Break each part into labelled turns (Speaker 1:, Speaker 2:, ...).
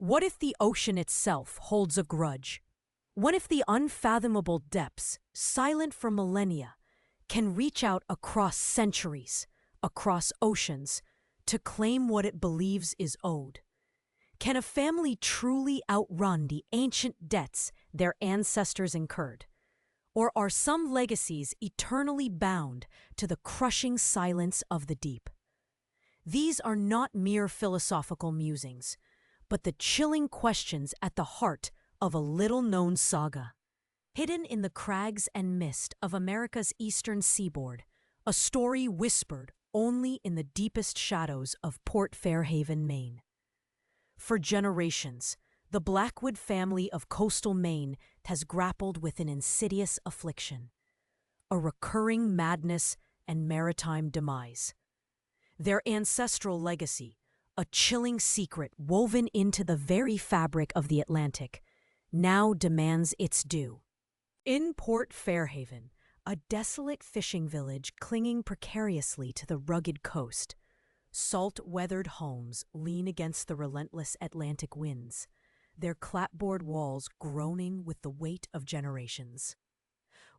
Speaker 1: What if the ocean itself holds a grudge? What if the unfathomable depths, silent for millennia, can reach out across centuries, across oceans, to claim what it believes is owed? Can a family truly outrun the ancient debts their ancestors incurred? Or are some legacies eternally bound to the crushing silence of the deep? These are not mere philosophical musings, but the chilling questions at the heart of a little-known saga. Hidden in the crags and mist of America's eastern seaboard, a story whispered only in the deepest shadows of Port Fairhaven, Maine. For generations, the Blackwood family of coastal Maine has grappled with an insidious affliction, a recurring madness and maritime demise. Their ancestral legacy, a chilling secret woven into the very fabric of the Atlantic, now demands its due. In Port Fairhaven, a desolate fishing village clinging precariously to the rugged coast, salt-weathered homes lean against the relentless Atlantic winds, their clapboard walls groaning with the weight of generations.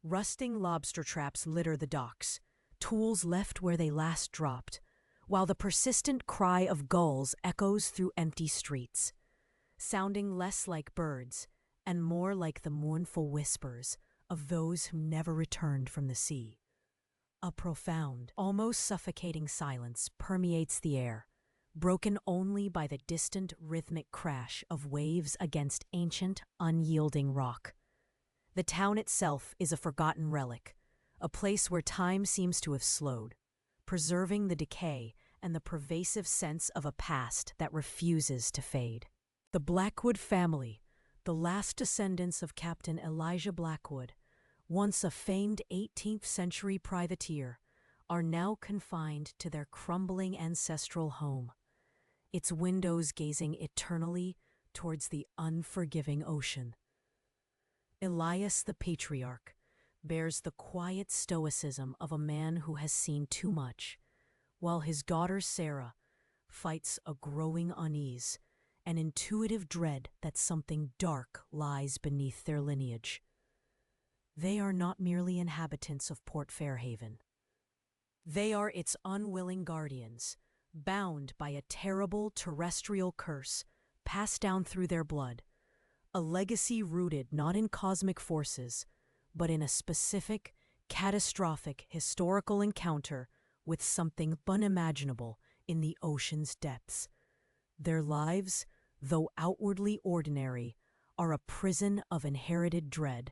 Speaker 1: Rusting lobster traps litter the docks, tools left where they last dropped, while the persistent cry of gulls echoes through empty streets, sounding less like birds and more like the mournful whispers of those who never returned from the sea. A profound, almost suffocating silence permeates the air, broken only by the distant rhythmic crash of waves against ancient, unyielding rock. The town itself is a forgotten relic, a place where time seems to have slowed, preserving the decay and the pervasive sense of a past that refuses to fade. The Blackwood family, the last descendants of Captain Elijah Blackwood, once a famed 18th century privateer, are now confined to their crumbling ancestral home, its windows gazing eternally towards the unforgiving ocean. Elias the patriarch bears the quiet stoicism of a man who has seen too much, while his daughter Sarah fights a growing unease, an intuitive dread that something dark lies beneath their lineage. They are not merely inhabitants of Port Fairhaven. They are its unwilling guardians, bound by a terrible terrestrial curse passed down through their blood, a legacy rooted not in cosmic forces, but in a specific, catastrophic historical encounter with something unimaginable in the ocean's depths. Their lives, though outwardly ordinary, are a prison of inherited dread,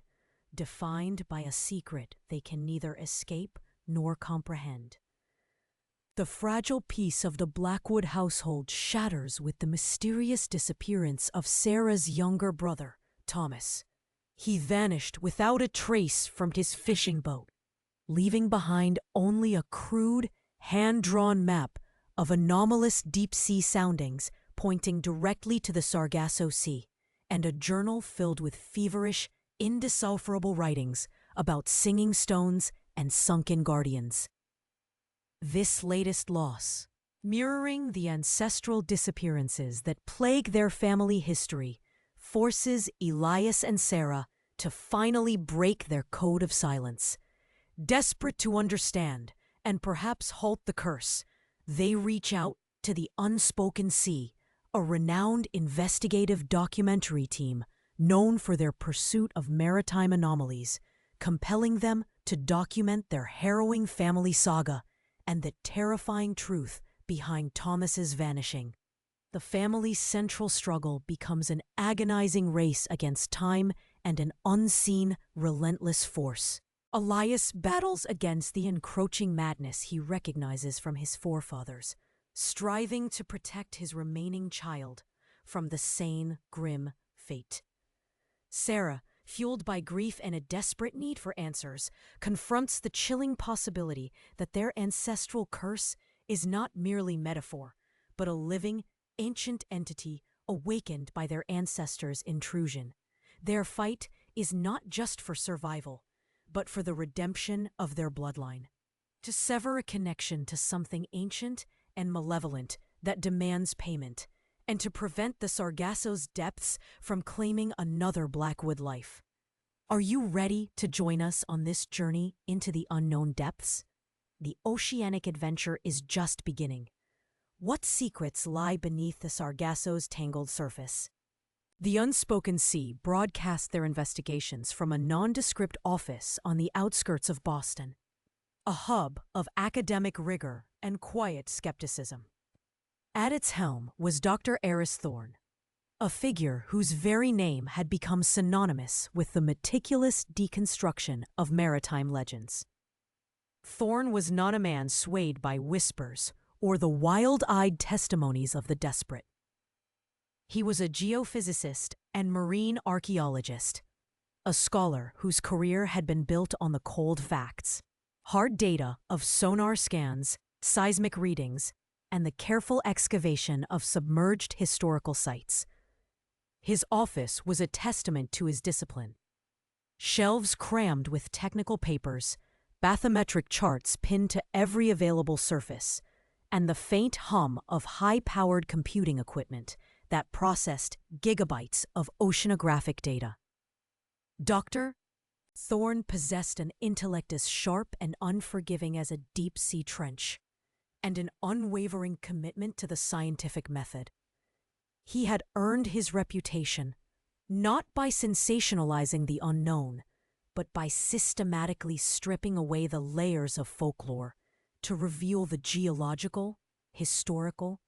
Speaker 1: defined by a secret they can neither escape nor comprehend. The fragile peace of the Blackwood household shatters with the mysterious disappearance of Sarah's younger brother, Thomas. He vanished without a trace from his fishing boat, leaving behind only a crude, hand-drawn map of anomalous deep-sea soundings pointing directly to the Sargasso Sea, and a journal filled with feverish, indecipherable writings about singing stones and sunken guardians. This latest loss, mirroring the ancestral disappearances that plague their family history, forces Elias and Sarah to finally break their code of silence. Desperate to understand and perhaps halt the curse, they reach out to the Unspoken Sea, a renowned investigative documentary team known for their pursuit of maritime anomalies, compelling them to document their harrowing family saga and the terrifying truth behind Thomas's vanishing. The family's central struggle becomes an agonizing race against time and an unseen, relentless force. Elias battles against the encroaching madness he recognizes from his forefathers, striving to protect his remaining child from the same grim fate. Sarah, fueled by grief and a desperate need for answers, confronts the chilling possibility that their ancestral curse is not merely metaphor, but a living, ancient entity awakened by their ancestors' intrusion. Their fight is not just for survival, but for the redemption of their bloodline. To sever a connection to something ancient and malevolent that demands payment, and to prevent the Sargasso's depths from claiming another Blackwood life. Are you ready to join us on this journey into the unknown depths? The oceanic adventure is just beginning. What secrets lie beneath the Sargasso's tangled surface? The Unspoken Sea broadcast their investigations from a nondescript office on the outskirts of Boston, a hub of academic rigor and quiet skepticism. At its helm was Dr. Eris Thorne, a figure whose very name had become synonymous with the meticulous deconstruction of maritime legends. Thorne was not a man swayed by whispers or the wild-eyed testimonies of the desperate. He was a geophysicist and marine archaeologist, a scholar whose career had been built on the cold facts, hard data of sonar scans, seismic readings, and the careful excavation of submerged historical sites. His office was a testament to his discipline. Shelves crammed with technical papers, bathymetric charts pinned to every available surface, and the faint hum of high-powered computing equipment that processed gigabytes of oceanographic data. Dr. Thorne possessed an intellect as sharp and unforgiving as a deep-sea trench, and an unwavering commitment to the scientific method. He had earned his reputation not by sensationalizing the unknown, but by systematically stripping away the layers of folklore to reveal the geological, historical,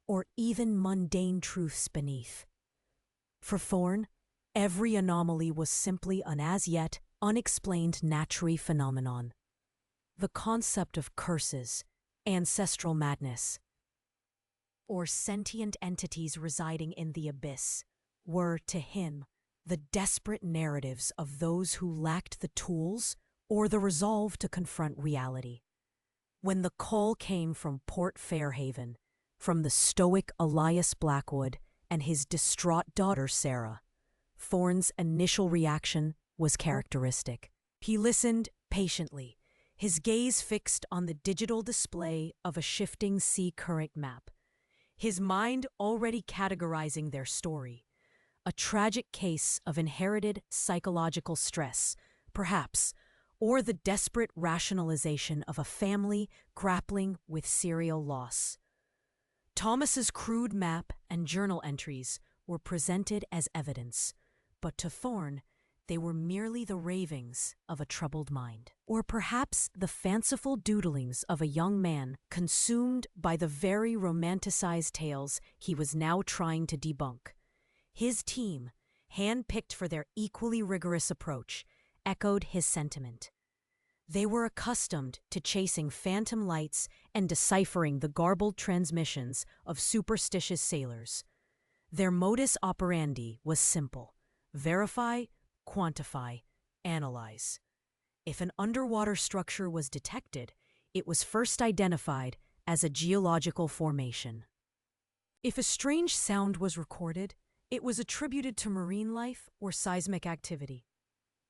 Speaker 1: or even mundane truths beneath. For Thorne, every anomaly was simply an as-yet unexplained natural phenomenon. The concept of curses, ancestral madness, or sentient entities residing in the abyss were, to him, the desperate narratives of those who lacked the tools or the resolve to confront reality. When the call came from Port Fairhaven, from the stoic Elias Blackwood and his distraught daughter Sarah, Thorne's initial reaction was characteristic. He listened patiently, his gaze fixed on the digital display of a shifting sea current map, his mind already categorizing their story. A tragic case of inherited psychological stress, perhaps, or the desperate rationalization of a family grappling with serial loss. Thomas's crude map and journal entries were presented as evidence, but to Thorne, they were merely the ravings of a troubled mind, or perhaps the fanciful doodlings of a young man consumed by the very romanticized tales he was now trying to debunk. His team, hand-picked for their equally rigorous approach, echoed his sentiment. They were accustomed to chasing phantom lights and deciphering the garbled transmissions of superstitious sailors. Their modus operandi was simple: verify, quantify, analyze. If an underwater structure was detected, it was first identified as a geological formation. If a strange sound was recorded, it was attributed to marine life or seismic activity.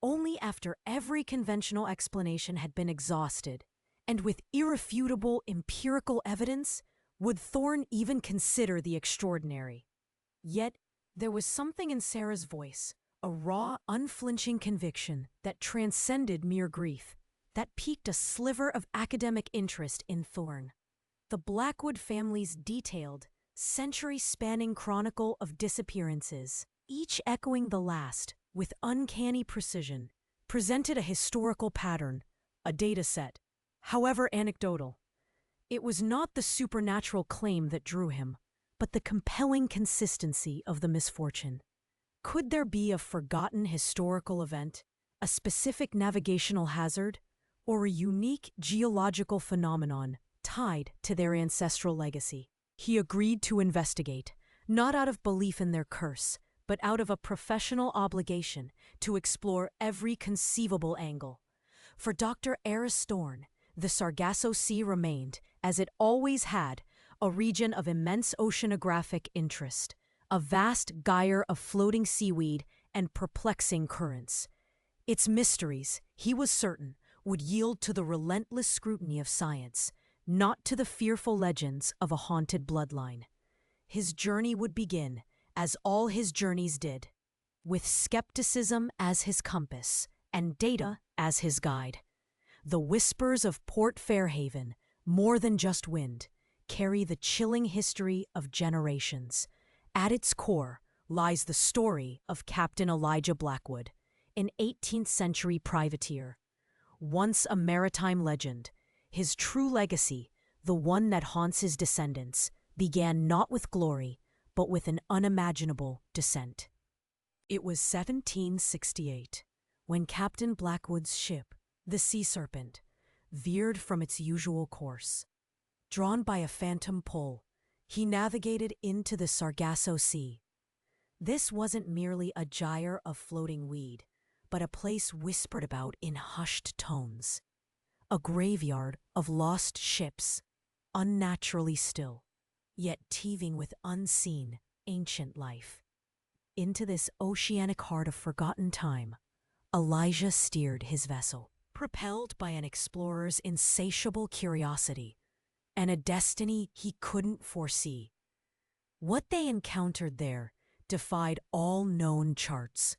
Speaker 1: Only after every conventional explanation had been exhausted, and with irrefutable empirical evidence, would Thorne even consider the extraordinary. Yet, there was something in Sarah's voice, a raw, unflinching conviction that transcended mere grief, that piqued a sliver of academic interest in Thorne. The Blackwood family's detailed, century-spanning chronicle of disappearances, each echoing the last with uncanny precision, presented a historical pattern, a data set, however anecdotal. It was not the supernatural claim that drew him, but the compelling consistency of the misfortune. Could there be a forgotten historical event, a specific navigational hazard, or a unique geological phenomenon tied to their ancestral legacy? He agreed to investigate, not out of belief in their curse, but out of a professional obligation to explore every conceivable angle. For Dr. Eris Thorne, the Sargasso Sea remained, as it always had, a region of immense oceanographic interest, a vast gyre of floating seaweed and perplexing currents. Its mysteries, he was certain, would yield to the relentless scrutiny of science, not to the fearful legends of a haunted bloodline. His journey would begin, as all his journeys did, with skepticism as his compass and data as his guide. The whispers of Port Fairhaven, more than just wind, carry the chilling history of generations. At its core lies the story of Captain Elijah Blackwood, an 18th century privateer. Once a maritime legend, his true legacy, the one that haunts his descendants, began not with glory, but with an unimaginable descent. It was 1768 when Captain Blackwood's ship, the Sea Serpent, veered from its usual course. Drawn by a phantom pull, he navigated into the Sargasso Sea. This wasn't merely a gyre of floating weed, but a place whispered about in hushed tones. A graveyard of lost ships, unnaturally still, yet teeming with unseen, ancient life. Into this oceanic heart of forgotten time, Elijah steered his vessel, propelled by an explorer's insatiable curiosity and a destiny he couldn't foresee. What they encountered there defied all known charts.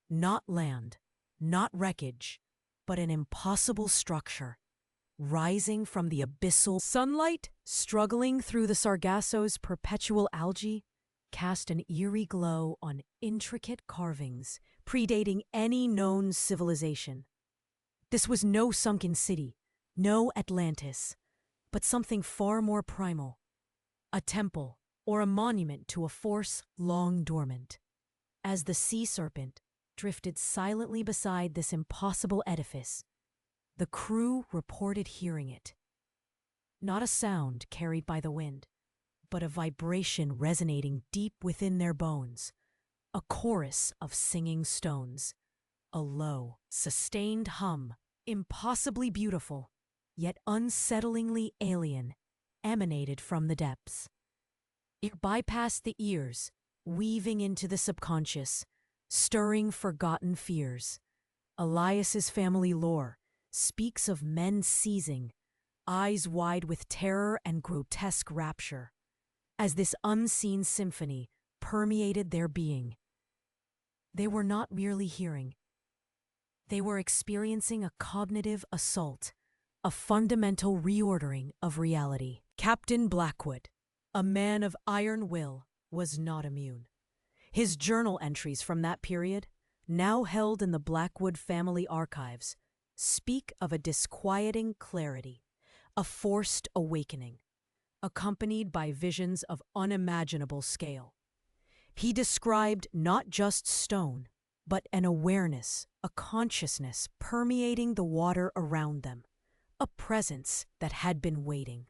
Speaker 1: Not land, not wreckage, but an impossible structure, rising from the abyssal sunlight, struggling through the Sargasso's perpetual algae, cast an eerie glow on intricate carvings predating any known civilization. This was no sunken city, no Atlantis, but something far more primal, a temple or a monument to a force long dormant. As the Sea Serpent drifted silently beside this impossible edifice, the crew reported hearing it. Not a sound carried by the wind, but a vibration resonating deep within their bones, a chorus of singing stones, a low, sustained hum, impossibly beautiful, yet unsettlingly alien, emanated from the depths. It bypassed the ears, weaving into the subconscious, stirring forgotten fears. Elias's family lore speaks of men seizing, eyes wide with terror and grotesque rapture, as this unseen symphony permeated their being. They were not merely hearing. They were experiencing a cognitive assault, a fundamental reordering of reality. Captain Blackwood, a man of iron will, was not immune. His journal entries from that period, now held in the Blackwood family archives, speak of a disquieting clarity, a forced awakening, accompanied by visions of unimaginable scale. He described not just stone, but an awareness, a consciousness permeating the water around them, a presence that had been waiting.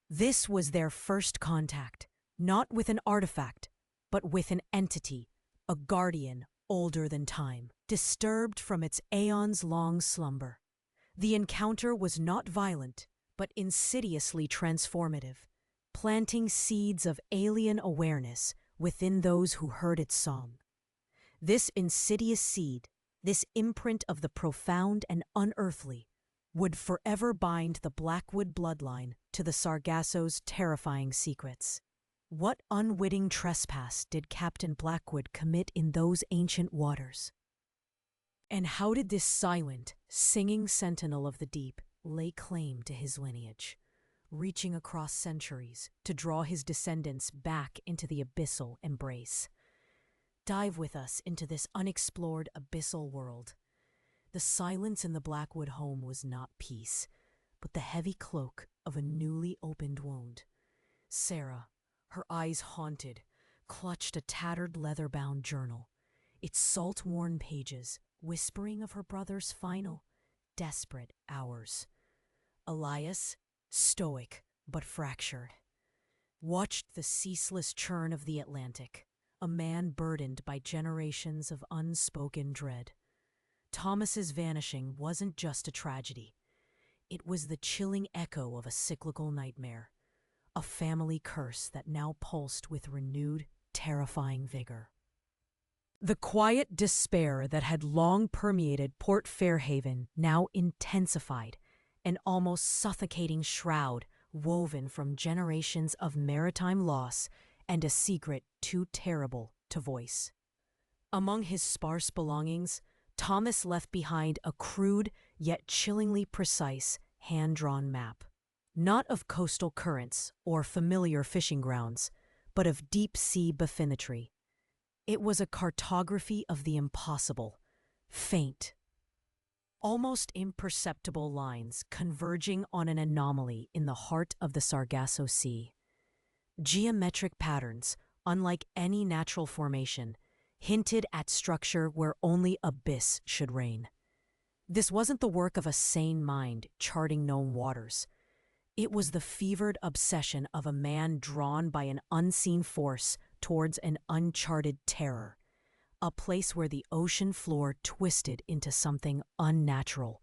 Speaker 1: This was their first contact, not with an artifact, but with an entity, a guardian older than time, disturbed from its aeons-long slumber. The encounter was not violent, but insidiously transformative, planting seeds of alien awareness within those who heard its song. This insidious seed, this imprint of the profound and unearthly, would forever bind the Blackwood bloodline to the Sargasso's terrifying secrets. What unwitting trespass did Captain Blackwood commit in those ancient waters? And how did this silent, singing sentinel of the deep lay claim to his lineage, reaching across centuries to draw his descendants back into the abyssal embrace? Dive with us into this unexplored abyssal world. The silence in the Blackwood home was not peace, but the heavy cloak of a newly opened wound. Sarah, her eyes haunted, clutched a tattered leather-bound journal, its salt-worn pages whispering of her brother's final, desperate hours. Elias, stoic but fractured, watched the ceaseless churn of the Atlantic, a man burdened by generations of unspoken dread. Thomas's vanishing wasn't just a tragedy. It was the chilling echo of a cyclical nightmare, a family curse that now pulsed with renewed, terrifying vigor. The quiet despair that had long permeated Port Fairhaven now intensified, an almost suffocating shroud woven from generations of maritime loss and a secret too terrible to voice. Among his sparse belongings, Thomas left behind a crude yet chillingly precise hand-drawn map. Not of coastal currents or familiar fishing grounds, but of deep-sea bathymetry. It was a cartography of the impossible, faint, almost imperceptible lines converging on an anomaly in the heart of the Sargasso Sea. Geometric patterns, unlike any natural formation, hinted at structure where only abyss should reign. This wasn't the work of a sane mind charting known waters. It was the fevered obsession of a man drawn by an unseen force towards an uncharted terror, a place where the ocean floor twisted into something unnatural,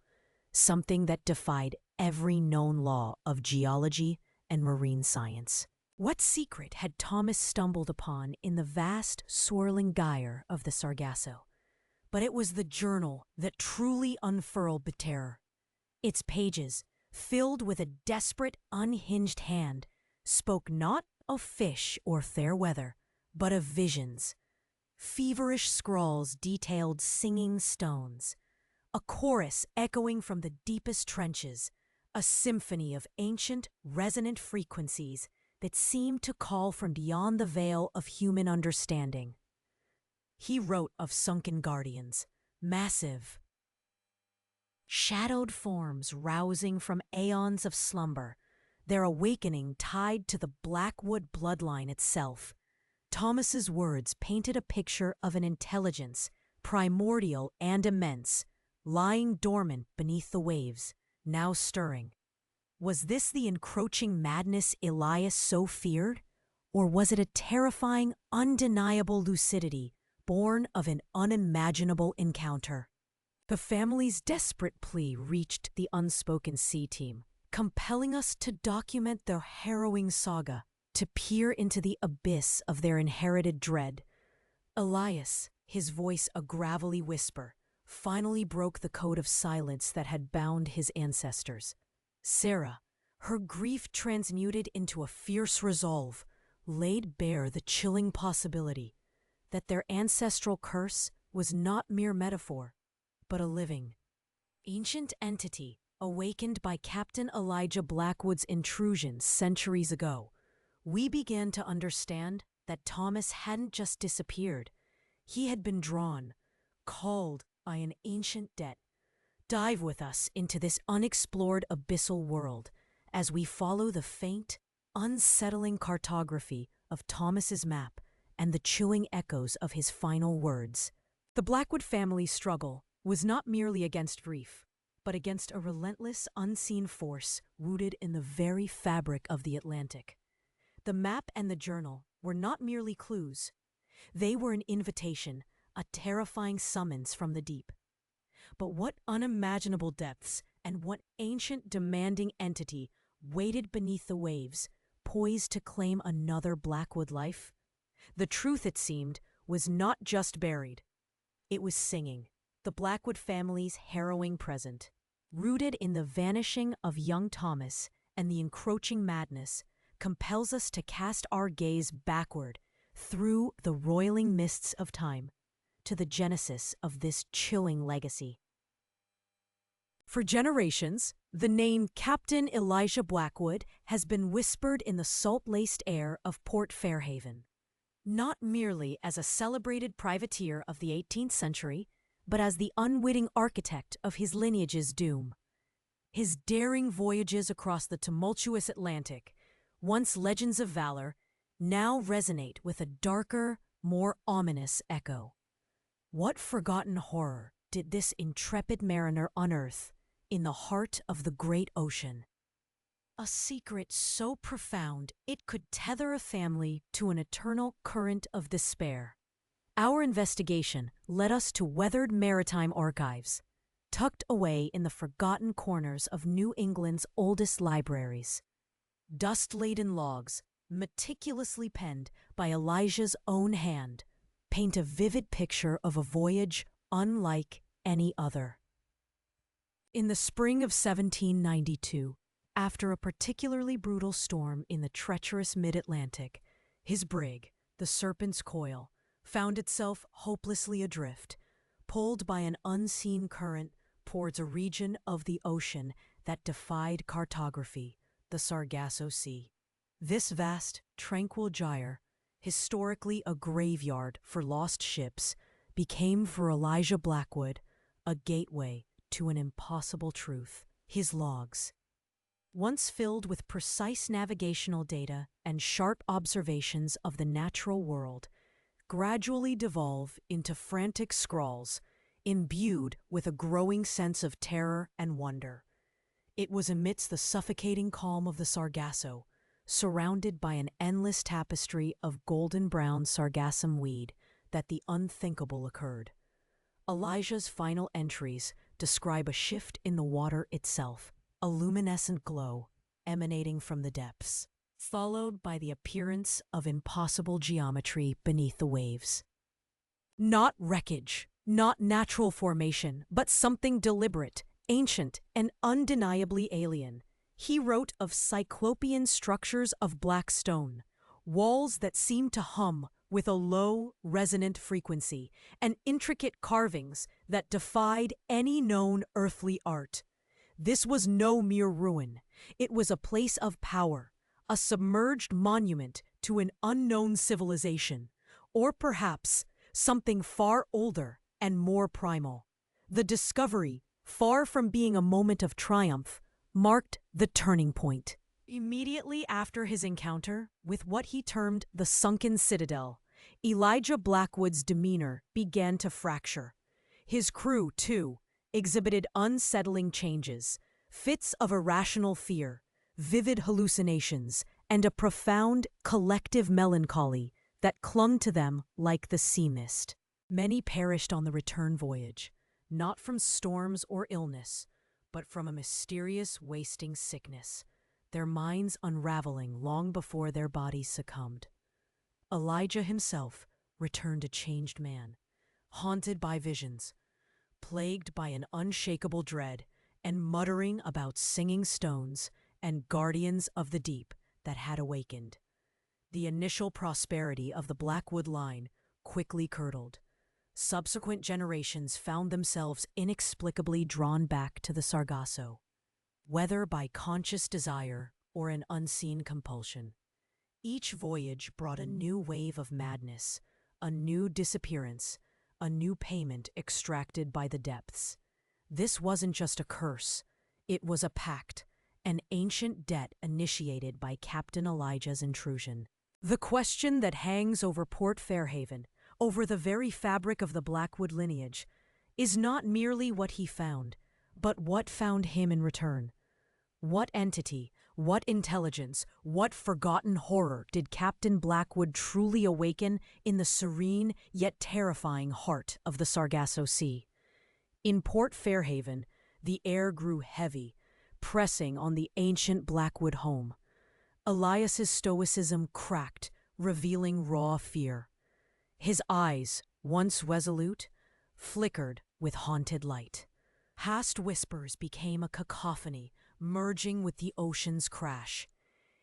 Speaker 1: something that defied every known law of geology and marine science. What secret had Thomas stumbled upon in the vast, swirling gyre of the Sargasso? But it was the journal that truly unfurled the terror. Its pages, filled with a desperate, unhinged hand, spoke not of fish or fair weather, but of visions. Feverish scrawls detailed singing stones, a chorus echoing from the deepest trenches, a symphony of ancient, resonant frequencies that seemed to call from beyond the veil of human understanding. He wrote of sunken guardians, massive, shadowed forms rousing from aeons of slumber, their awakening tied to the Blackwood bloodline itself. Thomas's words painted a picture of an intelligence, primordial and immense, lying dormant beneath the waves, now stirring. Was this the encroaching madness Elias so feared? Or was it a terrifying, undeniable lucidity born of an unimaginable encounter? The family's desperate plea reached the Unspoken Sea team, compelling us to document their harrowing saga, to peer into the abyss of their inherited dread. Elias, his voice a gravelly whisper, finally broke the code of silence that had bound his ancestors. Sarah, her grief transmuted into a fierce resolve, laid bare the chilling possibility that their ancestral curse was not mere metaphor, but a living, ancient entity awakened by Captain Elijah Blackwood's intrusion centuries ago. We began to understand that Thomas hadn't just disappeared. He had been drawn, called by an ancient debt. Dive with us into this unexplored abyssal world as we follow the faint, unsettling cartography of Thomas's map and the chilling echoes of his final words. The Blackwood family's struggle was not merely against grief, but against a relentless, unseen force rooted in the very fabric of the Atlantic. The map and the journal were not merely clues. They were an invitation, a terrifying summons from the deep. But what unimaginable depths and what ancient demanding entity waited beneath the waves, poised to claim another Blackwood life? The truth, it seemed, was not just buried. It was singing, the Blackwood family's harrowing present. Rooted in the vanishing of young Thomas and the encroaching madness, compels us to cast our gaze backward through the roiling mists of time to the genesis of this chilling legacy. For generations, the name Captain Elijah Blackwood has been whispered in the salt-laced air of Port Fairhaven, not merely as a celebrated privateer of the 18th century, but as the unwitting architect of his lineage's doom. His daring voyages across the tumultuous Atlantic, once legends of valor, now resonate with a darker, more ominous echo. What forgotten horror did this intrepid mariner unearth in the heart of the great ocean? A secret so profound it could tether a family to an eternal current of despair. Our investigation led us to weathered maritime archives, tucked away in the forgotten corners of New England's oldest libraries. Dust-laden logs, meticulously penned by Elijah's own hand, paint a vivid picture of a voyage unlike any other. In the spring of 1792, After a particularly brutal storm in the treacherous mid-Atlantic, his brig, the Serpent's Coil, found itself hopelessly adrift, pulled by an unseen current towards a region of the ocean that defied cartography, the Sargasso Sea. This vast, tranquil gyre, historically a graveyard for lost ships, became for Elijah Blackwood a gateway to an impossible truth. His logs, once filled with precise navigational data and sharp observations of the natural world, gradually devolve into frantic scrawls imbued with a growing sense of terror and wonder. It was amidst the suffocating calm of the Sargasso, surrounded by an endless tapestry of golden-brown sargassum weed, that the unthinkable occurred. Elijah's final entries describe a shift in the water itself, a luminescent glow emanating from the depths, followed by the appearance of impossible geometry beneath the waves. Not wreckage, not natural formation, but something deliberate, ancient, and undeniably alien. He wrote of cyclopean structures of black stone, walls that seemed to hum with a low, resonant frequency, and intricate carvings that defied any known earthly art. This was no mere ruin. It was a place of power, a submerged monument to an unknown civilization, or perhaps something far older and more primal. The discovery, far from being a moment of triumph, marked the turning point. Immediately after his encounter with what he termed the sunken citadel, Elijah Blackwood's demeanor began to fracture. His crew, too, exhibited unsettling changes, fits of irrational fear, vivid hallucinations, and a profound collective melancholy that clung to them like the sea mist. Many perished on the return voyage, not from storms or illness, but from a mysterious wasting sickness, their minds unraveling long before their bodies succumbed. Elijah himself returned a changed man, haunted by visions, plagued by an unshakable dread, and muttering about singing stones and guardians of the deep that had awakened. The initial prosperity of the Blackwood line quickly curdled. Subsequent generations found themselves inexplicably drawn back to the Sargasso, whether by conscious desire or an unseen compulsion. Each voyage brought a new wave of madness, a new disappearance, a new payment extracted by the depths. This wasn't just a curse, it was a pact, an ancient debt initiated by Captain Elijah's intrusion. The question that hangs over Port Fairhaven, over the very fabric of the Blackwood lineage, is not merely what he found, but what found him in return. What entity, what intelligence, what forgotten horror did Captain Blackwood truly awaken in the serene yet terrifying heart of the Sargasso Sea? In Port Fairhaven, the air grew heavy, pressing on the ancient Blackwood home. Elias's stoicism cracked, revealing raw fear. His eyes, once resolute, flickered with haunted light. Past whispers became a cacophony, merging with the ocean's crash.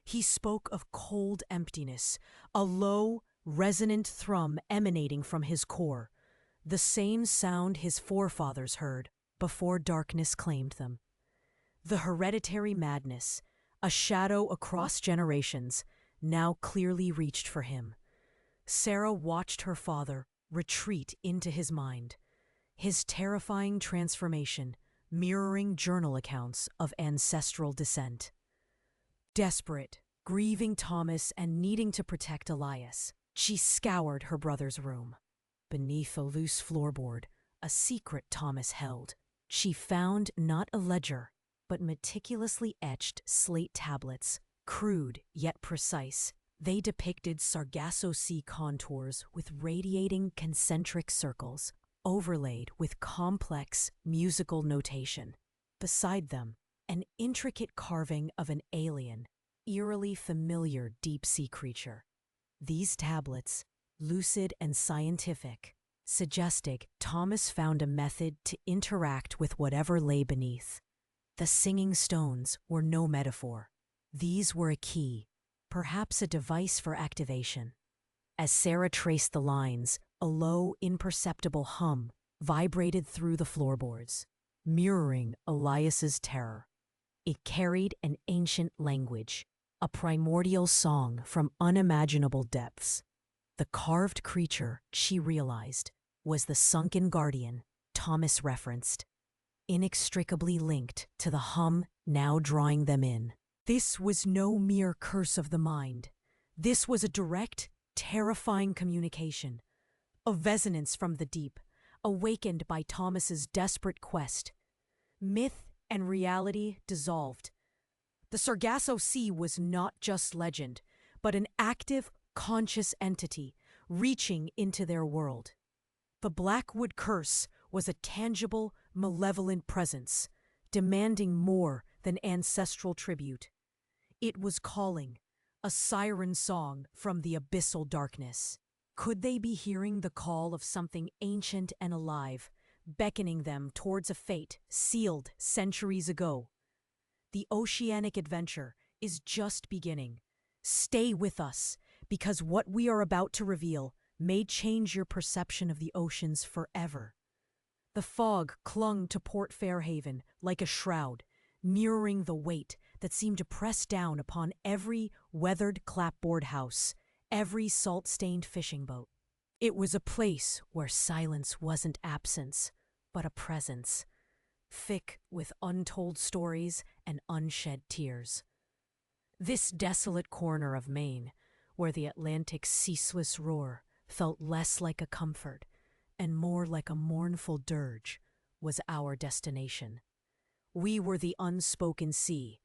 Speaker 1: He spoke of cold emptiness, a low, resonant thrum emanating from his core, the same sound his forefathers heard before darkness claimed them. The hereditary madness, a shadow across generations, now clearly reached for him. Sarah watched her father retreat into his mind, his terrifying transformation mirroring journal accounts of ancestral descent. Desperate, grieving Thomas and needing to protect Elias, she scoured her brother's room. Beneath a loose floorboard, a secret Thomas held, she found not a ledger, but meticulously etched slate tablets, crude yet precise. They depicted Sargasso Sea contours with radiating concentric circles, overlaid with complex musical notation. Beside them, an intricate carving of an alien, eerily familiar deep-sea creature. These tablets, lucid and scientific, suggested Thomas found a method to interact with whatever lay beneath. The singing stones were no metaphor. These were a key, perhaps a device for activation. As Sarah traced the lines, a low, imperceptible hum vibrated through the floorboards, mirroring Elias's terror. It carried an ancient language, a primordial song from unimaginable depths. The carved creature, she realized, was the sunken guardian Thomas referenced, inextricably linked to the hum now drawing them in. This was no mere curse of the mind. This was a direct, terrifying communication, a resonance from the deep, awakened by Thomas's desperate quest. Myth and reality dissolved. The Sargasso Sea was not just legend, but an active, conscious entity reaching into their world. The Blackwood Curse was a tangible, malevolent presence, demanding more than ancestral tribute. It was calling, a siren song from the abyssal darkness. Could they be hearing the call of something ancient and alive, beckoning them towards a fate sealed centuries ago? The oceanic adventure is just beginning. Stay with us, because what we are about to reveal may change your perception of the oceans forever. The fog clung to Port Fairhaven like a shroud, mirroring the weight that seemed to press down upon every weathered clapboard house, every salt-stained fishing boat. It was a place where silence wasn't absence, but a presence, thick with untold stories and unshed tears. This desolate corner of Maine, where the Atlantic's ceaseless roar felt less like a comfort and more like a mournful dirge, was our destination. We were the unspoken sea,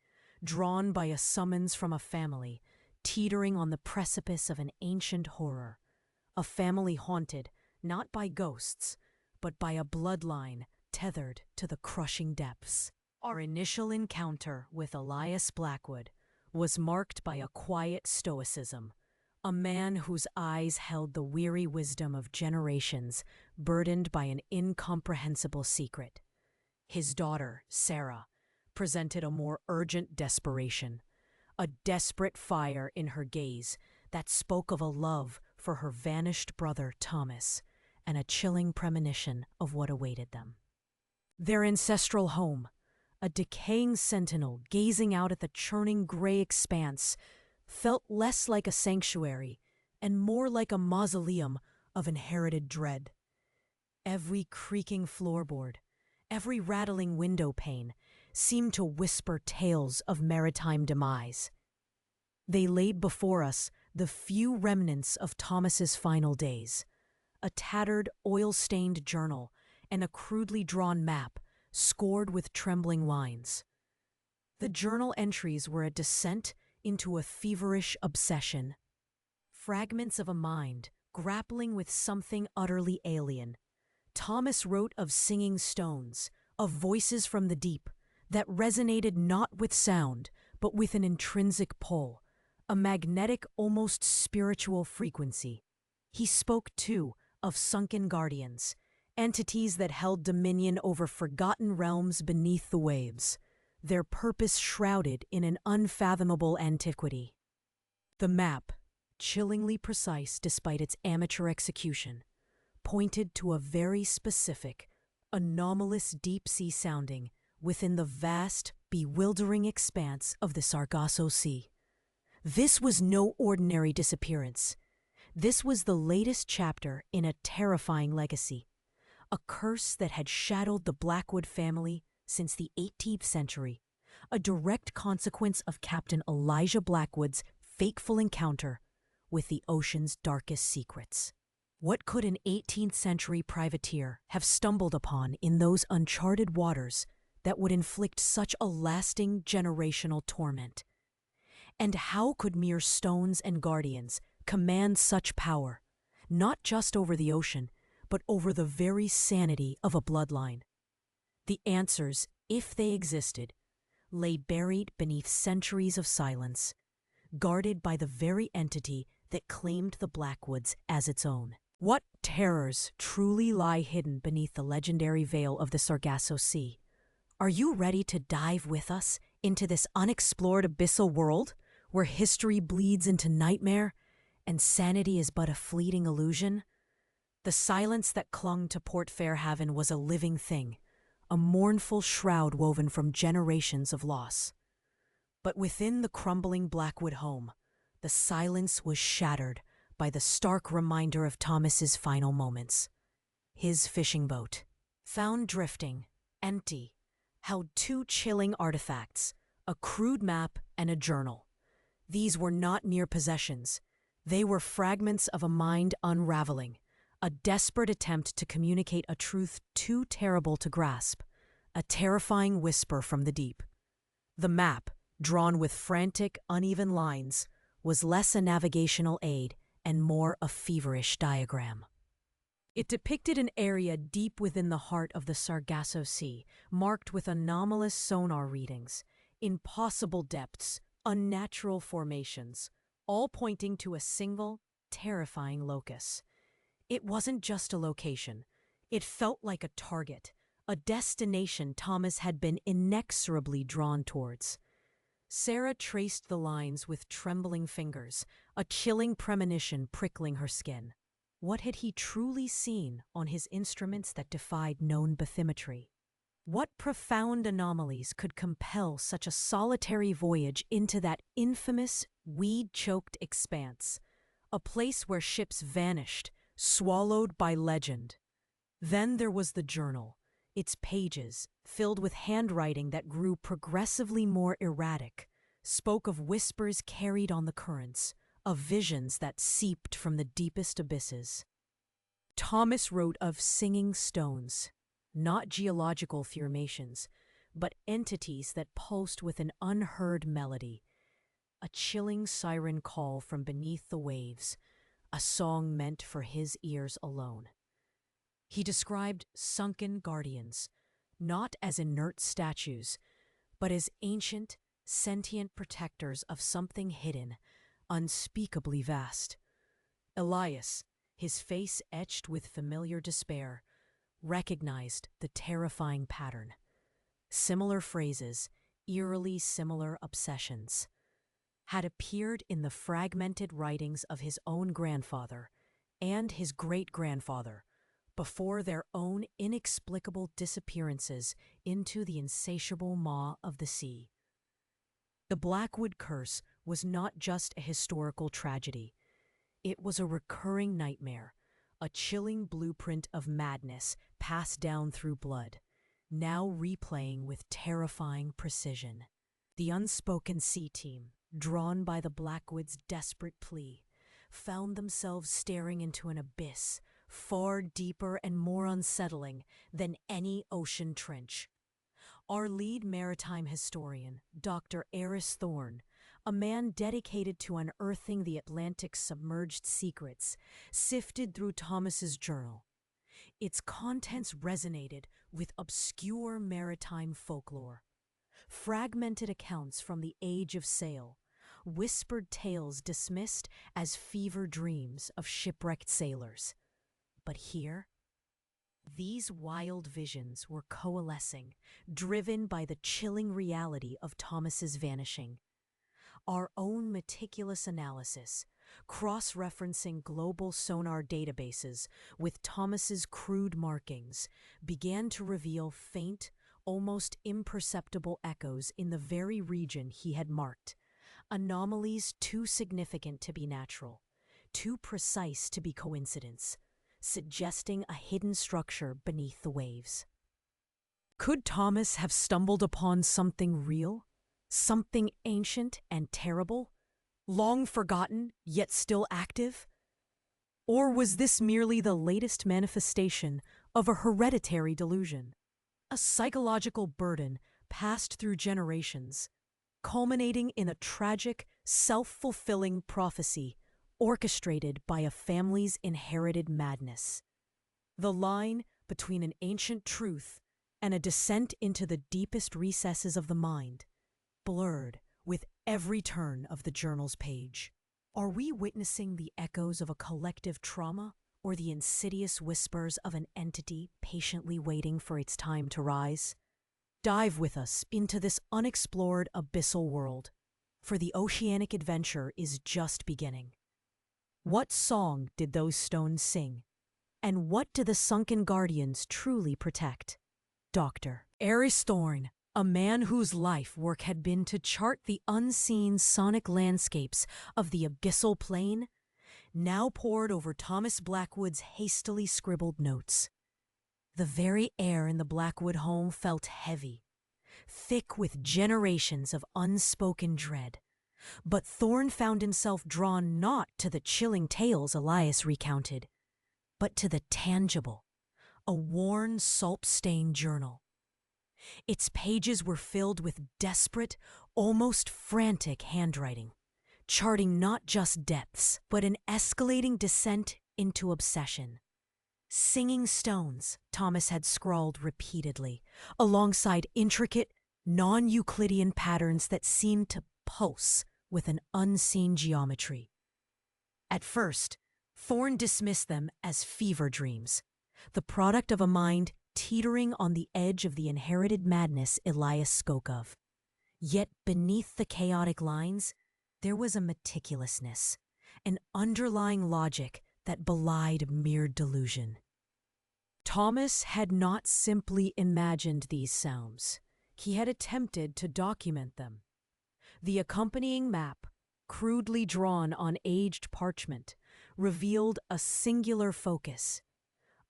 Speaker 1: drawn by a summons from a family, teetering on the precipice of an ancient horror, a family haunted not by ghosts, but by a bloodline tethered to the crushing depths. Our initial encounter with Elias Blackwood was marked by a quiet stoicism, a man whose eyes held the weary wisdom of generations burdened by an incomprehensible secret. His daughter, Sarah, presented a more urgent desperation, a desperate fire in her gaze that spoke of a love for her vanished brother Thomas and a chilling premonition of what awaited them. Their ancestral home, a decaying sentinel gazing out at the churning gray expanse, felt less like a sanctuary and more like a mausoleum of inherited dread. Every creaking floorboard, every rattling window pane seemed to whisper tales of maritime demise. They laid before us the few remnants of Thomas's final days, a tattered, oil-stained journal and a crudely drawn map scored with trembling lines. The journal entries were a descent into a feverish obsession, fragments of a mind grappling with something utterly alien. Thomas wrote of singing stones, of voices from the deep that resonated not with sound, but with an intrinsic pull, a magnetic, almost spiritual frequency. He spoke, too, of sunken guardians, entities that held dominion over forgotten realms beneath the waves, their purpose shrouded in an unfathomable antiquity. The map, chillingly precise despite its amateur execution, pointed to a very specific, anomalous deep-sea sounding within the vast, bewildering expanse of the Sargasso Sea. This was no ordinary disappearance. This was the latest chapter in a terrifying legacy, a curse that had shadowed the Blackwood family since the 18th century, a direct consequence of Captain Elijah Blackwood's fateful encounter with the ocean's darkest secrets. What could an 18th century privateer have stumbled upon in those uncharted waters that would inflict such a lasting generational torment? And how could mere stones and guardians command such power, not just over the ocean, but over the very sanity of a bloodline? The answers, if they existed, lay buried beneath centuries of silence, guarded by the very entity that claimed the Blackwoods as its own. What terrors truly lie hidden beneath the legendary veil of the Sargasso Sea? Are you ready to dive with us into this unexplored abyssal world where history bleeds into nightmare and sanity is but a fleeting illusion? The silence that clung to Port Fairhaven was a living thing, a mournful shroud woven from generations of loss. But within the crumbling Blackwood home, the silence was shattered by the stark reminder of Thomas's final moments. His fishing boat, found drifting, empty, held two chilling artifacts, a crude map and a journal. These were not mere possessions. They were fragments of a mind unraveling, a desperate attempt to communicate a truth too terrible to grasp, a terrifying whisper from the deep. The map, drawn with frantic, uneven lines, was less a navigational aid and more a feverish diagram. It depicted an area deep within the heart of the Sargasso Sea, marked with anomalous sonar readings, impossible depths, unnatural formations, all pointing to a single, terrifying locus. It wasn't just a location. It felt like a target, a destination Thomas had been inexorably drawn towards. Sarah traced the lines with trembling fingers, a chilling premonition prickling her skin. What had he truly seen on his instruments that defied known bathymetry? What profound anomalies could compel such a solitary voyage into that infamous, weed-choked expanse, a place where ships vanished, swallowed by legend? Then there was the journal, its pages, filled with handwriting that grew progressively more erratic, spoke of whispers carried on the currents, of visions that seeped from the deepest abysses. Thomas wrote of singing stones, not geological formations, but entities that pulsed with an unheard melody, a chilling siren call from beneath the waves, a song meant for his ears alone. He described sunken guardians, not as inert statues, but as ancient, sentient protectors of something hidden, unspeakably vast. Elias, his face etched with familiar despair, recognized the terrifying pattern. Similar phrases, eerily similar obsessions, had appeared in the fragmented writings of his own grandfather and his great-grandfather before their own inexplicable disappearances into the insatiable maw of the sea. The Blackwood Curse was not just a historical tragedy. It was a recurring nightmare, a chilling blueprint of madness passed down through blood, now replaying with terrifying precision. The Unspoken Sea team, drawn by the Blackwood's desperate plea, found themselves staring into an abyss far deeper and more unsettling than any ocean trench. Our lead maritime historian, Dr. Eris Thorne, a man dedicated to unearthing the Atlantic's submerged secrets, sifted through Thomas's journal. Its contents resonated with obscure maritime folklore, fragmented accounts from the age of sail, whispered tales dismissed as fever dreams of shipwrecked sailors. But here, these wild visions were coalescing, driven by the chilling reality of Thomas's vanishing. Our own meticulous analysis, cross-referencing global sonar databases with Thomas's crude markings, began to reveal faint, almost imperceptible echoes in the very region he had marked, anomalies too significant to be natural, too precise to be coincidence, suggesting a hidden structure beneath the waves. Could Thomas have stumbled upon something real? Something ancient and terrible? Long forgotten, yet still active? Or was this merely the latest manifestation of a hereditary delusion? A psychological burden passed through generations, culminating in a tragic, self-fulfilling prophecy orchestrated by a family's inherited madness. The line between an ancient truth and a descent into the deepest recesses of the mind blurred with every turn of the journal's page. Are we witnessing the echoes of a collective trauma or the insidious whispers of an entity patiently waiting for its time to rise? Dive with us into this unexplored abyssal world, for the oceanic adventure is just beginning. What song did those stones sing? And what do the sunken guardians truly protect? Dr. Aris Thorne, a man whose life work had been to chart the unseen sonic landscapes of the abyssal plain, now pored over Thomas Blackwood's hastily scribbled notes. The very air in the Blackwood home felt heavy, thick with generations of unspoken dread. But Thorne found himself drawn not to the chilling tales Elias recounted, but to the tangible, a worn, salt-stained journal. Its pages were filled with desperate, almost frantic handwriting, charting not just depths, but an escalating descent into obsession. Singing stones, Thomas had scrawled repeatedly, alongside intricate, non-Euclidean patterns that seemed to pulse with an unseen geometry. At first, Thorne dismissed them as fever dreams, the product of a mind teetering on the edge of the inherited madness Elias spoke of. Yet beneath the chaotic lines, there was a meticulousness, an underlying logic that belied mere delusion. Thomas had not simply imagined these sounds. He had attempted to document them. The accompanying map, crudely drawn on aged parchment, revealed a singular focus,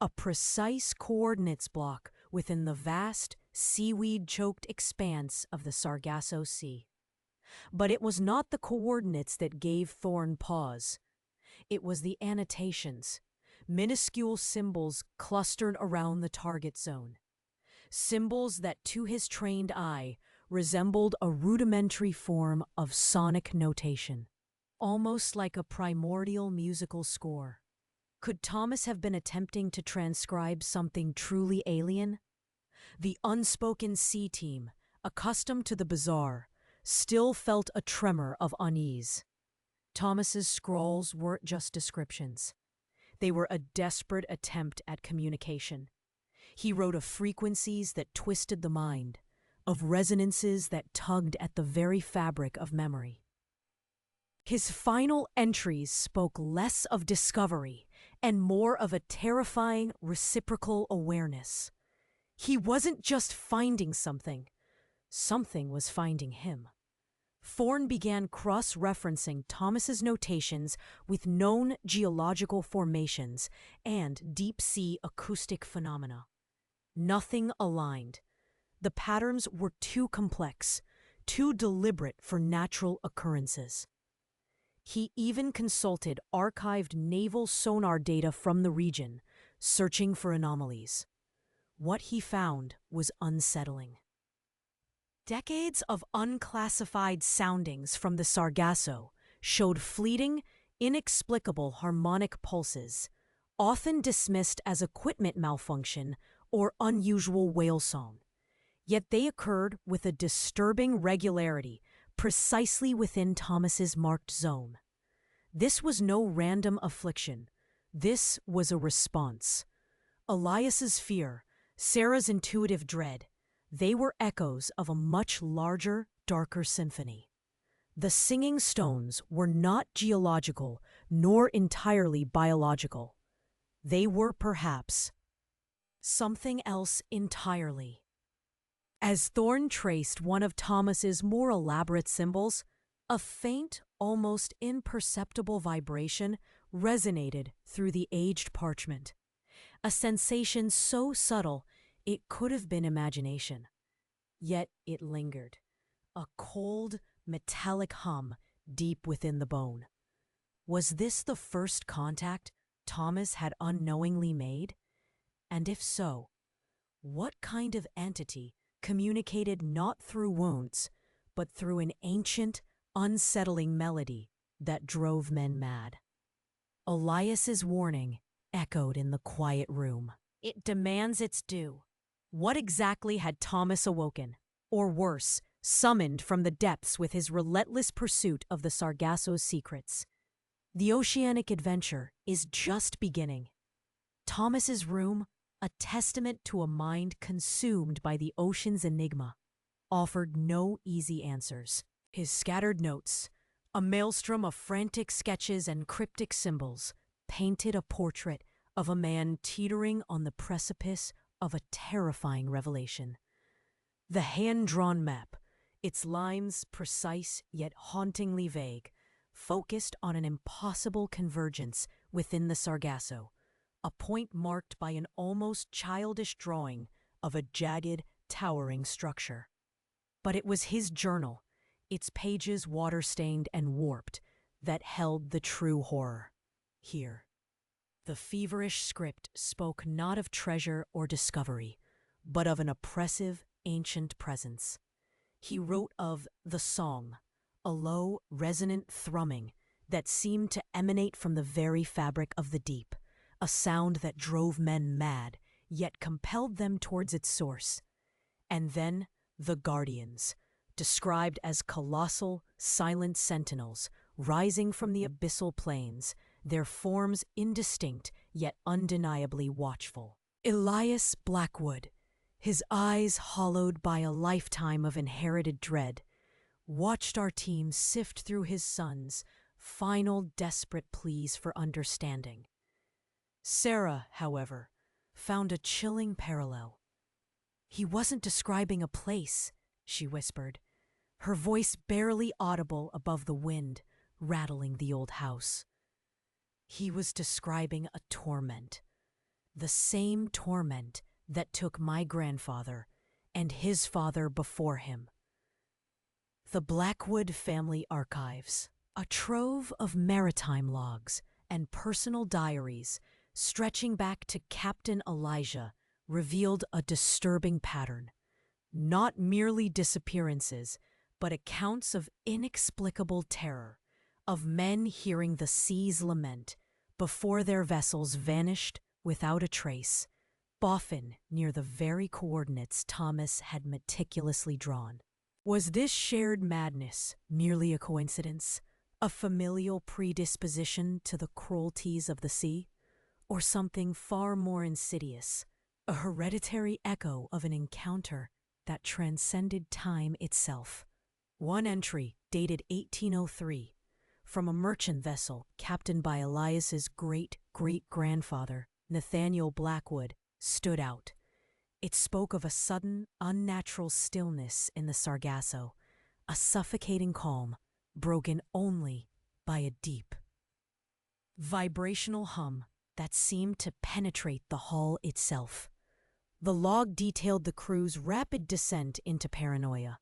Speaker 1: a precise coordinates block within the vast, seaweed-choked expanse of the Sargasso Sea. But it was not the coordinates that gave Thorne pause. It was the annotations, minuscule symbols clustered around the target zone. Symbols that, to his trained eye, resembled a rudimentary form of sonic notation, almost like a primordial musical score. Could Thomas have been attempting to transcribe something truly alien? The Unspoken Sea team, accustomed to the bizarre, still felt a tremor of unease. Thomas's scrawls weren't just descriptions. They were a desperate attempt at communication. He wrote of frequencies that twisted the mind, of resonances that tugged at the very fabric of memory. His final entries spoke less of discovery and more of a terrifying reciprocal awareness. He wasn't just finding something. Something was finding him. Thorne began cross-referencing Thomas's notations with known geological formations and deep-sea acoustic phenomena. Nothing aligned. The patterns were too complex, too deliberate for natural occurrences. He even consulted archived naval sonar data from the region, searching for anomalies. What he found was unsettling. Decades of unclassified soundings from the Sargasso showed fleeting, inexplicable harmonic pulses, often dismissed as equipment malfunction or unusual whale song. Yet they occurred with a disturbing regularity precisely within Thomas's marked zone. This was no random affliction. This was a response. Elias's fear, Sarah's intuitive dread, they were echoes of a much larger, darker symphony. The singing stones were not geological nor entirely biological. They were perhaps something else entirely. As Thorne traced one of Thomas's more elaborate symbols, a faint, almost imperceptible vibration resonated through the aged parchment. A sensation so subtle it could have been imagination. Yet it lingered, a cold, metallic hum deep within the bone. Was this the first contact Thomas had unknowingly made? And if so, what kind of entity communicated not through wounds, but through an ancient, unsettling melody that drove men mad? Elias's warning echoed in the quiet room. It demands its due. What exactly had Thomas awoken, or worse, summoned from the depths with his relentless pursuit of the Sargasso's secrets? The oceanic adventure is just beginning. Thomas's room, a testament to a mind consumed by the ocean's enigma, offered no easy answers. His scattered notes, a maelstrom of frantic sketches and cryptic symbols, painted a portrait of a man teetering on the precipice of a terrifying revelation. The hand-drawn map, its lines precise yet hauntingly vague, focused on an impossible convergence within the Sargasso, a point marked by an almost childish drawing of a jagged, towering structure. But it was his journal, its pages water-stained and warped, that held the true horror. Here, the feverish script spoke not of treasure or discovery, but of an oppressive, ancient presence. He wrote of the song, a low, resonant thrumming that seemed to emanate from the very fabric of the deep, a sound that drove men mad, yet compelled them towards its source. And then the guardians, described as colossal, silent sentinels rising from the abyssal plains, their forms indistinct yet undeniably watchful. Elias Blackwood, his eyes hollowed by a lifetime of inherited dread, watched our team sift through his son's final desperate pleas for understanding. Sarah, however, found a chilling parallel. "He wasn't describing a place," she whispered, her voice barely audible above the wind rattling the old house. "He was describing a torment, the same torment that took my grandfather and his father before him." The Blackwood Family Archives, a trove of maritime logs and personal diaries stretching back to Captain Elijah, revealed a disturbing pattern. Not merely disappearances, but accounts of inexplicable terror, of men hearing the sea's lament before their vessels vanished without a trace, often near the very coordinates Thomas had meticulously drawn. Was this shared madness merely a coincidence, a familial predisposition to the cruelties of the sea, or something far more insidious, a hereditary echo of an encounter that transcended time itself? One entry, dated 1803, from a merchant vessel captained by Elias's great-great-grandfather, Nathaniel Blackwood, stood out. It spoke of a sudden, unnatural stillness in the Sargasso, a suffocating calm, broken only by a deep, vibrational hum that seemed to penetrate the hull itself. The log detailed the crew's rapid descent into paranoia,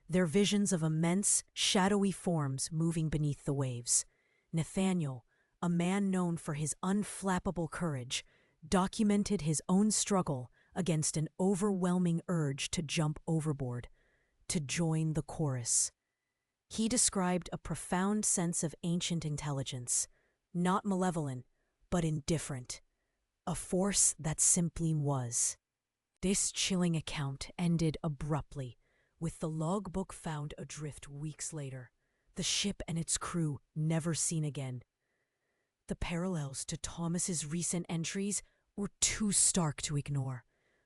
Speaker 1: their visions of immense, shadowy forms moving beneath the waves. Nathaniel, a man known for his unflappable courage, documented his own struggle against an overwhelming urge to jump overboard, to join the chorus. He described a profound sense of ancient intelligence, not malevolent, but indifferent, a force that simply was. This chilling account ended abruptly, with the logbook found adrift weeks later, the ship and its crew never seen again. The parallels to Thomas's recent entries were too stark to ignore,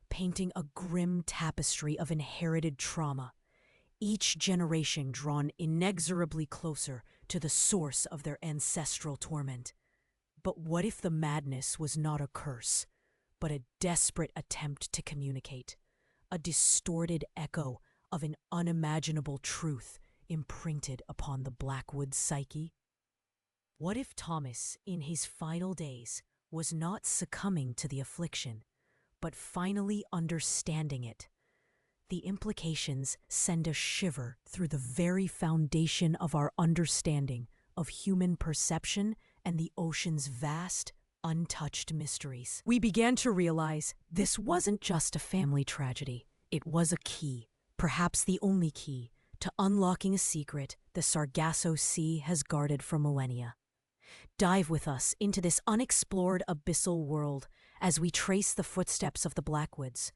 Speaker 1: painting a grim tapestry of inherited trauma, each generation drawn inexorably closer to the source of their ancestral torment. But what if the madness was not a curse, but a desperate attempt to communicate, a distorted echo of an unimaginable truth imprinted upon the Blackwood psyche? What if Thomas, in his final days, was not succumbing to the affliction, but finally understanding it? The implications send a shiver through the very foundation of our understanding of human perception and the ocean's vast, untouched mysteries. We began to realize this wasn't just a family tragedy. It was a key, perhaps the only key, to unlocking a secret the Sargasso Sea has guarded for millennia. Dive with us into this unexplored abyssal world as we trace the footsteps of the Blackwoods,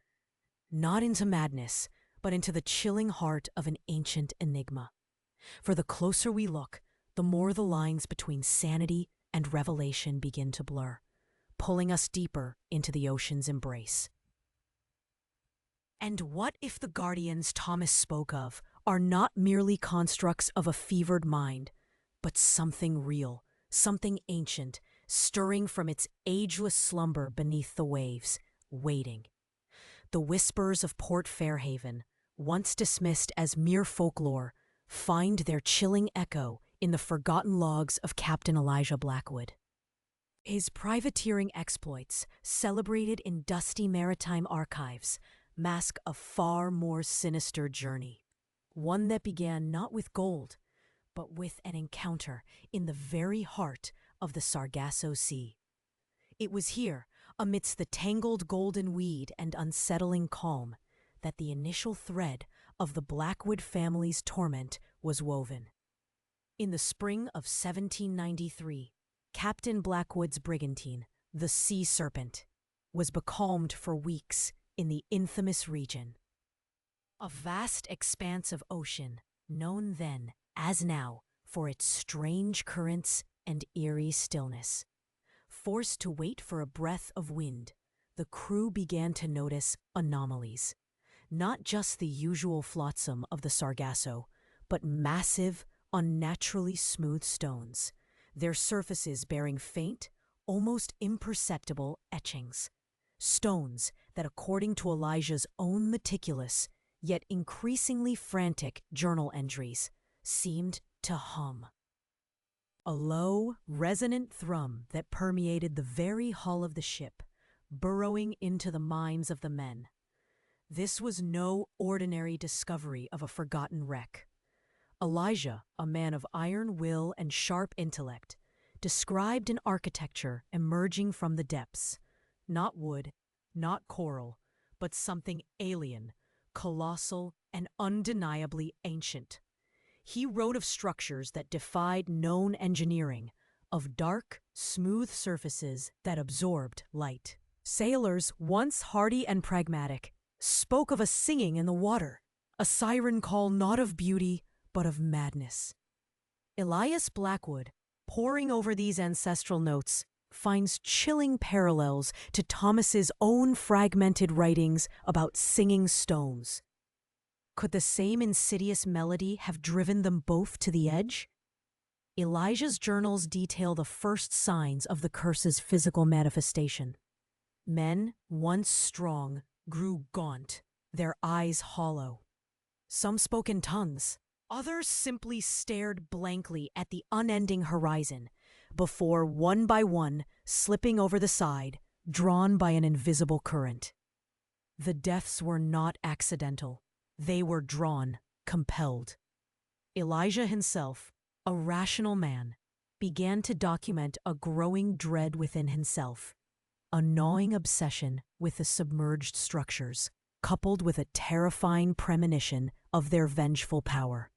Speaker 1: not into madness, but into the chilling heart of an ancient enigma. For the closer we look, the more the lines between sanity and revelation begin to blur. pulling us deeper into the ocean's embrace. And what if the guardians Thomas spoke of are not merely constructs of a fevered mind, but something real, something ancient, stirring from its ageless slumber beneath the waves, waiting? The whispers of Port Fairhaven, once dismissed as mere folklore, find their chilling echo in the forgotten logs of Captain Elijah Blackwood. His privateering exploits, celebrated in dusty maritime archives, mask a far more sinister journey. One that began not with gold, but with an encounter in the very heart of the Sargasso Sea. It was here, amidst the tangled golden weed and unsettling calm, that the initial thread of the Blackwood family's torment was woven. In the spring of 1793, Captain Blackwood's brigantine, the Sea Serpent, was becalmed for weeks in the infamous region. A vast expanse of ocean, known then, as now, for its strange currents and eerie stillness. Forced to wait for a breath of wind, the crew began to notice anomalies. Not just the usual flotsam of the Sargasso, but massive, unnaturally smooth stones, their surfaces bearing faint, almost imperceptible etchings. Stones that, according to Elijah's own meticulous, yet increasingly frantic journal entries, seemed to hum. A low, resonant thrum that permeated the very hull of the ship, burrowing into the minds of the men. This was no ordinary discovery of a forgotten wreck. Elijah, a man of iron will and sharp intellect, described an architecture emerging from the depths. Not wood, not coral, but something alien, colossal, and undeniably ancient. He wrote of structures that defied known engineering, of dark, smooth surfaces that absorbed light. Sailors, once hardy and pragmatic, spoke of a singing in the water, a siren call not of beauty, but of madness. Elias Blackwood, poring over these ancestral notes, finds chilling parallels to Thomas's own fragmented writings about singing stones. Could the same insidious melody have driven them both to the edge? Elijah's journals detail the first signs of the curse's physical manifestation. Men, once strong, grew gaunt, their eyes hollow. Some spoke in tongues, others simply stared blankly at the unending horizon, before one by one slipping over the side, drawn by an invisible current. The deaths were not accidental. They were drawn, compelled. Elijah himself, a rational man, began to document a growing dread within himself, a gnawing obsession with the submerged structures, coupled with a terrifying premonition of their vengeful power.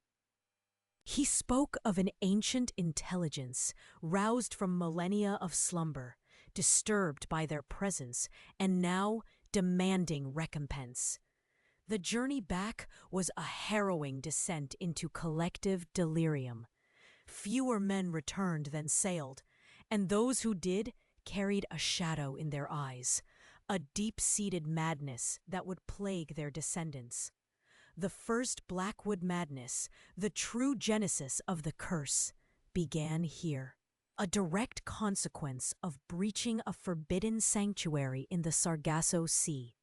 Speaker 1: He spoke of an ancient intelligence roused from millennia of slumber, disturbed by their presence, and now demanding recompense. The journey back was a harrowing descent into collective delirium. Fewer men returned than sailed, and those who did carried a shadow in their eyes, a deep-seated madness that would plague their descendants. The first Blackwood madness, the true genesis of the curse, began here, a direct consequence of breaching a forbidden sanctuary in the Sargasso Sea.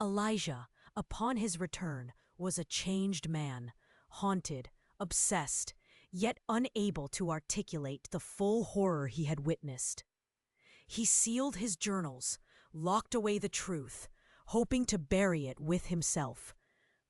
Speaker 1: Elijah, upon his return, was a changed man, haunted, obsessed, yet unable to articulate the full horror he had witnessed. He sealed his journals, locked away the truth, hoping to bury it with himself.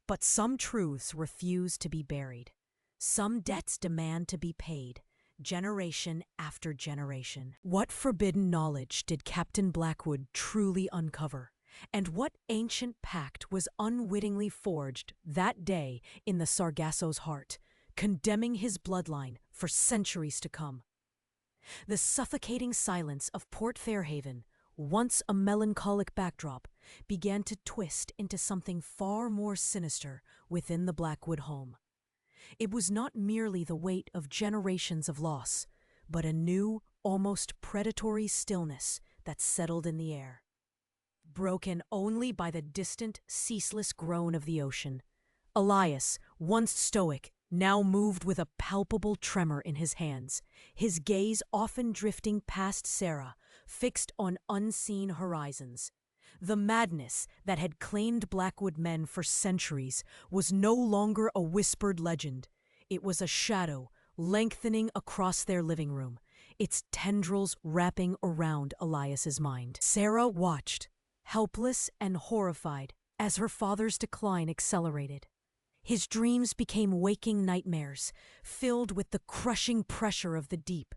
Speaker 1: But some truths refuse to be buried. Some debts demand to be paid, generation after generation. What forbidden knowledge did Captain Blackwood truly uncover? And what ancient pact was unwittingly forged that day in the Sargasso's heart, condemning his bloodline for centuries to come? The suffocating silence of Port Fairhaven, once a melancholic backdrop, began to twist into something far more sinister within the Blackwood home. It was not merely the weight of generations of loss, but a new, almost predatory stillness that settled in the air, broken only by the distant, ceaseless groan of the ocean. Elias, once stoic, now moved with a palpable tremor in his hands, his gaze often drifting past Sarah, fixed on unseen horizons. The madness that had claimed Blackwood men for centuries was no longer a whispered legend. It was a shadow lengthening across their living room, its tendrils wrapping around Elias's mind. Sarah watched, helpless and horrified, as her father's decline accelerated. His dreams became waking nightmares, filled with the crushing pressure of the deep,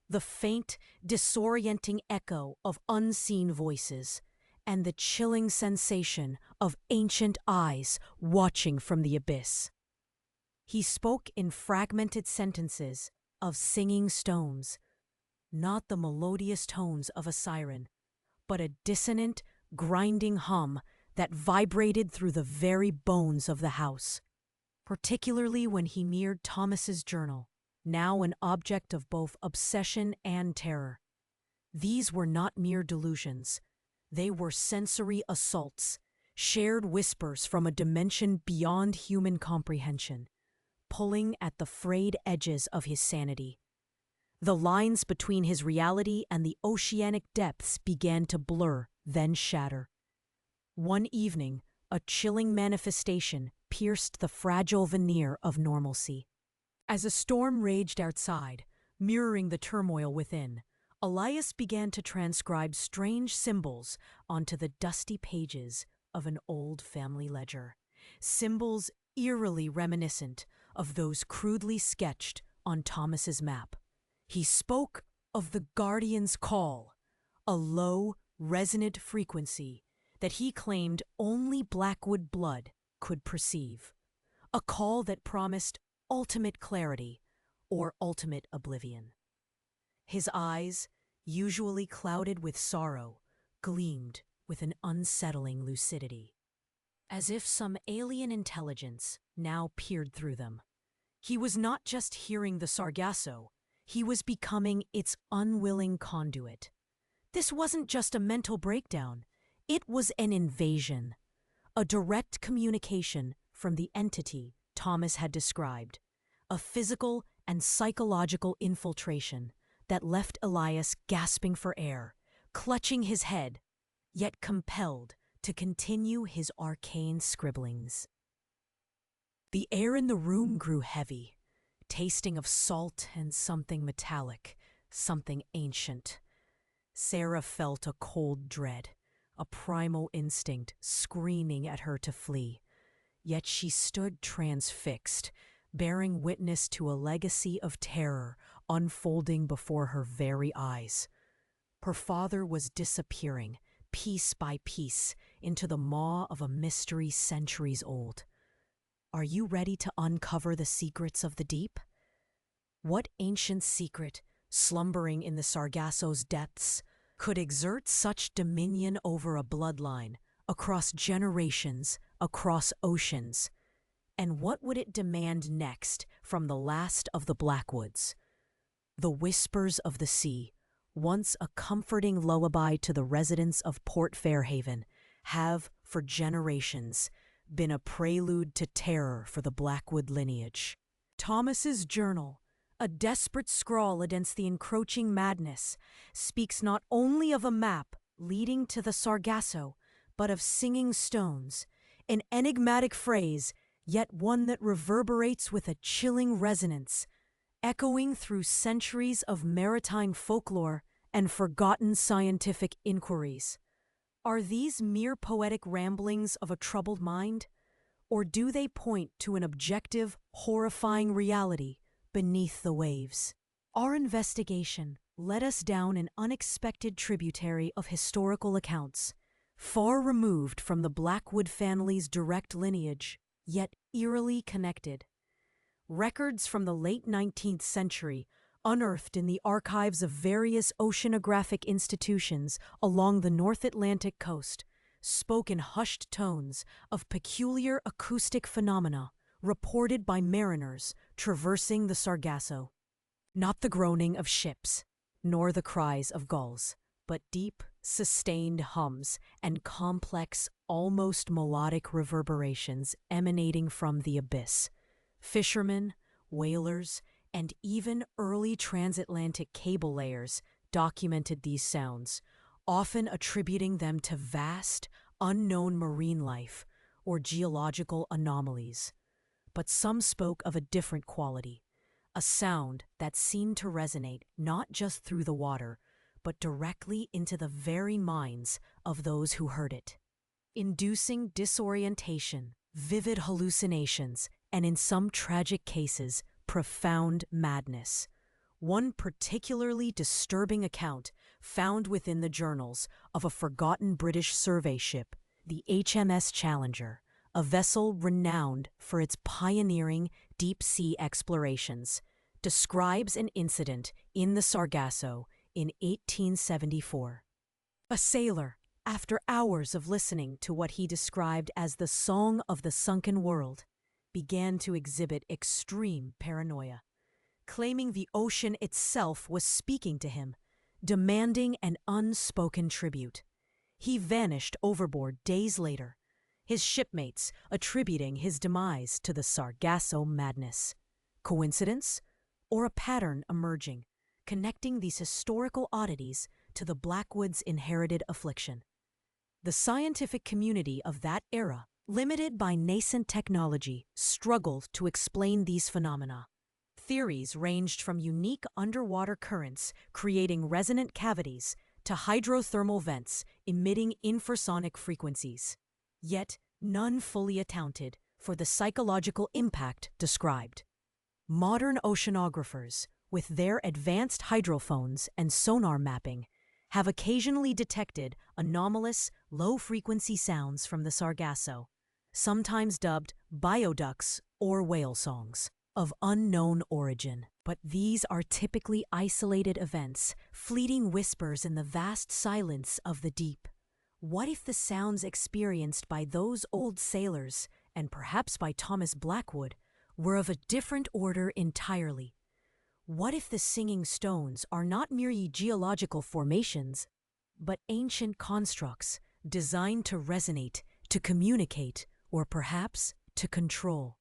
Speaker 1: the faint, disorienting echo of unseen voices, and the chilling sensation of ancient eyes watching from the abyss. He spoke in fragmented sentences of singing stones, not the melodious tones of a siren, but a dissonant, grinding hum that vibrated through the very bones of the house. Particularly when he mirrored Thomas's journal, now an object of both obsession and terror. These were not mere delusions. They were sensory assaults, shared whispers from a dimension beyond human comprehension, pulling at the frayed edges of his sanity. The lines between his reality and the oceanic depths began to blur, then shatter. One evening, a chilling manifestation pierced the fragile veneer of normalcy. As a storm raged outside, mirroring the turmoil within, Elias began to transcribe strange symbols onto the dusty pages of an old family ledger. Symbols eerily reminiscent of those crudely sketched on Thomas's map. He spoke of the Guardian's Call, a low, resonant frequency that he claimed only Blackwood blood could perceive, a call that promised ultimate clarity or ultimate oblivion. His eyes, usually clouded with sorrow, gleamed with an unsettling lucidity, as if some alien intelligence now peered through them. He was not just hearing the Sargasso, he was becoming its unwilling conduit. This wasn't just a mental breakdown, it was an invasion, a direct communication from the entity Thomas had described, a physical and psychological infiltration that left Elias gasping for air, clutching his head, yet compelled to continue his arcane scribblings. The air in the room grew heavy, tasting of salt and something metallic, something ancient. Sarah felt a cold dread, a primal instinct screaming at her to flee. Yet she stood transfixed, bearing witness to a legacy of terror unfolding before her very eyes. Her father was disappearing, piece by piece, into the maw of a mystery centuries old. Are you ready to uncover the secrets of the deep? What ancient secret, slumbering in the Sargasso's depths, could exert such dominion over a bloodline, across generations, across oceans? And what would it demand next from the last of the Blackwoods? The whispers of the sea, once a comforting lullaby to the residents of Port Fairhaven, have, for generations, been a prelude to terror for the Blackwood lineage. Thomas's journal, a desperate scrawl against the encroaching madness, speaks not only of a map leading to the Sargasso, but of singing stones, an enigmatic phrase, yet one that reverberates with a chilling resonance, echoing through centuries of maritime folklore and forgotten scientific inquiries. Are these mere poetic ramblings of a troubled mind, or do they point to an objective, horrifying reality beneath the waves? Our investigation led us down an unexpected tributary of historical accounts, far removed from the Blackwood family's direct lineage, yet eerily connected. Records from the late 19th century, unearthed in the archives of various oceanographic institutions along the North Atlantic coast, spoke in hushed tones of peculiar acoustic phenomena reported by mariners traversing the Sargasso. Not the groaning of ships, nor the cries of gulls, but deep, sustained hums, and complex, almost melodic reverberations emanating from the abyss. Fishermen, whalers, and even early transatlantic cable layers documented these sounds, often attributing them to vast, unknown marine life or geological anomalies. But some spoke of a different quality, a sound that seemed to resonate not just through the water, but directly into the very minds of those who heard it, inducing disorientation, vivid hallucinations, and in some tragic cases, profound madness. One particularly disturbing account found within the journals of a forgotten British survey ship, the HMS Challenger, a vessel renowned for its pioneering deep-sea explorations, describes an incident in the Sargasso in 1874. A sailor, after hours of listening to what he described as the song of the sunken world, began to exhibit extreme paranoia, claiming the ocean itself was speaking to him, demanding an unspoken tribute. He vanished overboard days later, his shipmates attributing his demise to the Sargasso madness. Coincidence? Or a pattern emerging, connecting these historical oddities to the Blackwood's inherited affliction? The scientific community of that era, limited by nascent technology, struggled to explain these phenomena. Theories ranged from unique underwater currents creating resonant cavities to hydrothermal vents emitting infrasonic frequencies. Yet, none fully accounted for the psychological impact described. Modern oceanographers, with their advanced hydrophones and sonar mapping, have occasionally detected anomalous, low-frequency sounds from the Sargasso, sometimes dubbed bioducks or whale songs, of unknown origin. But these are typically isolated events, fleeting whispers in the vast silence of the deep. What if the sounds experienced by those old sailors, and perhaps by Thomas Blackwood, were of a different order entirely? What if the singing stones are not merely geological formations, but ancient constructs designed to resonate, to communicate, or perhaps to control?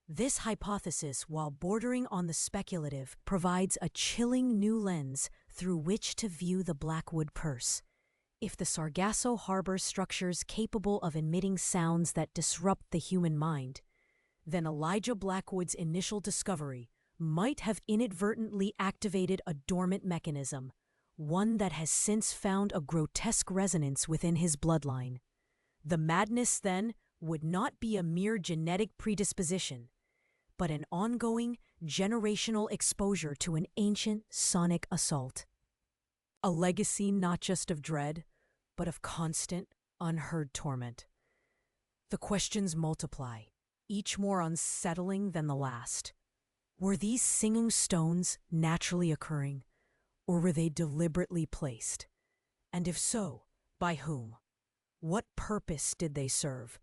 Speaker 1: This hypothesis, while bordering on the speculative, provides a chilling new lens through which to view the Blackwood Purse. If the Sargasso harbors structures capable of emitting sounds that disrupt the human mind, then Elijah Blackwood's initial discovery might have inadvertently activated a dormant mechanism, one that has since found a grotesque resonance within his bloodline. The madness, then, would not be a mere genetic predisposition, but an ongoing, generational exposure to an ancient sonic assault. A legacy not just of dread, but of constant, unheard torment. The questions multiply, each more unsettling than the last. Were these singing stones naturally occurring, or were they deliberately placed? And if so, by whom? What purpose did they serve?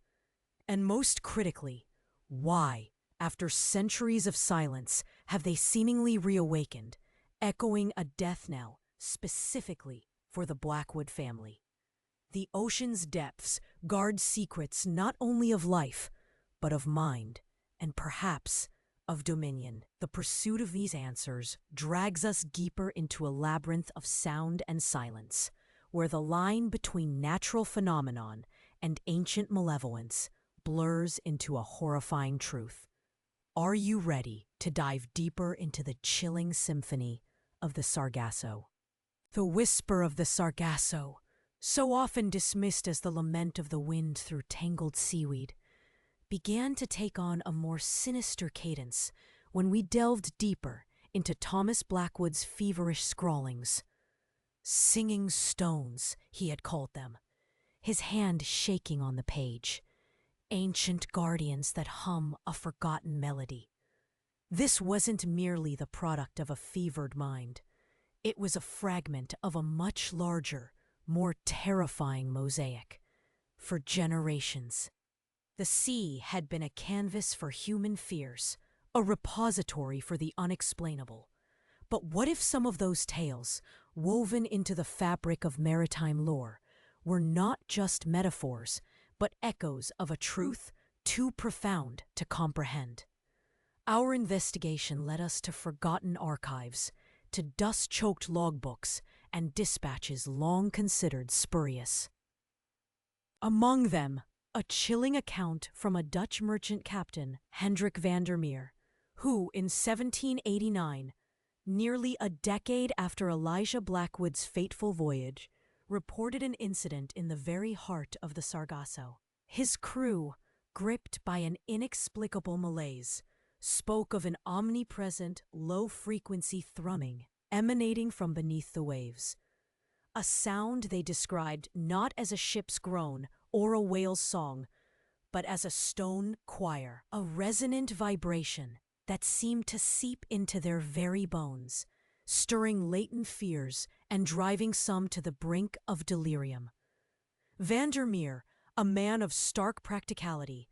Speaker 1: And most critically, why, after centuries of silence, have they seemingly reawakened, echoing a death knell specifically for the Blackwood family? The ocean's depths guard secrets not only of life, but of mind, and perhaps of dominion. The pursuit of these answers drags us deeper into a labyrinth of sound and silence, where the line between natural phenomenon and ancient malevolence blurs into a horrifying truth. Are you ready to dive deeper into the chilling symphony of the Sargasso? The whisper of the Sargasso, so often dismissed as the lament of the wind through tangled seaweed, began to take on a more sinister cadence when we delved deeper into Thomas Blackwood's feverish scrawlings. Singing stones, he had called them, his hand shaking on the page. Ancient guardians that hum a forgotten melody. This wasn't merely the product of a fevered mind. It was a fragment of a much larger, more terrifying mosaic. For generations, the sea had been a canvas for human fears, a repository for the unexplainable. But what if some of those tales, woven into the fabric of maritime lore, were not just metaphors, but echoes of a truth too profound to comprehend. Our investigation led us to forgotten archives, to dust-choked logbooks, and dispatches long considered spurious. Among them, a chilling account from a Dutch merchant captain, Hendrik van der Meer, who, in 1789, nearly a decade after Elijah Blackwood's fateful voyage, reported an incident in the very heart of the Sargasso. His crew, gripped by an inexplicable malaise, spoke of an omnipresent, low-frequency thrumming emanating from beneath the waves. A sound they described not as a ship's groan or a whale's song, but as a stone choir, a resonant vibration that seemed to seep into their very bones, stirring latent fears and driving some to the brink of delirium. Van der Meer, a man of stark practicality,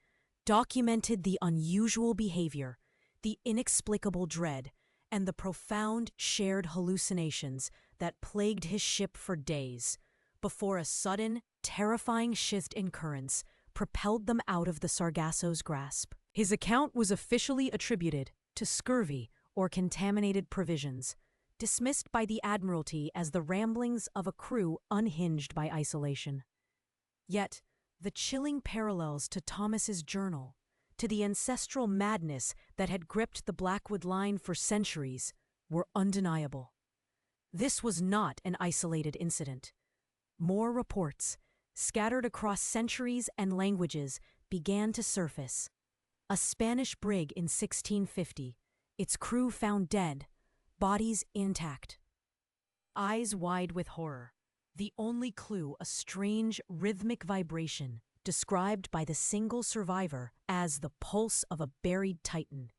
Speaker 1: documented the unusual behavior, the inexplicable dread, and the profound shared hallucinations that plagued his ship for days, before a sudden, terrifying shift in currents propelled them out of the Sargasso's grasp. His account was officially attributed to scurvy or contaminated provisions, dismissed by the Admiralty as the ramblings of a crew unhinged by isolation. Yet, the chilling parallels to Thomas's journal, to the ancestral madness that had gripped the Blackwood line for centuries, were undeniable. This was not an isolated incident. More reports, scattered across centuries and languages, began to surface. A Spanish brig in 1650, its crew found dead, bodies intact. Eyes wide with horror, the only clue a strange rhythmic vibration described by the single survivor as the pulse of a buried titan.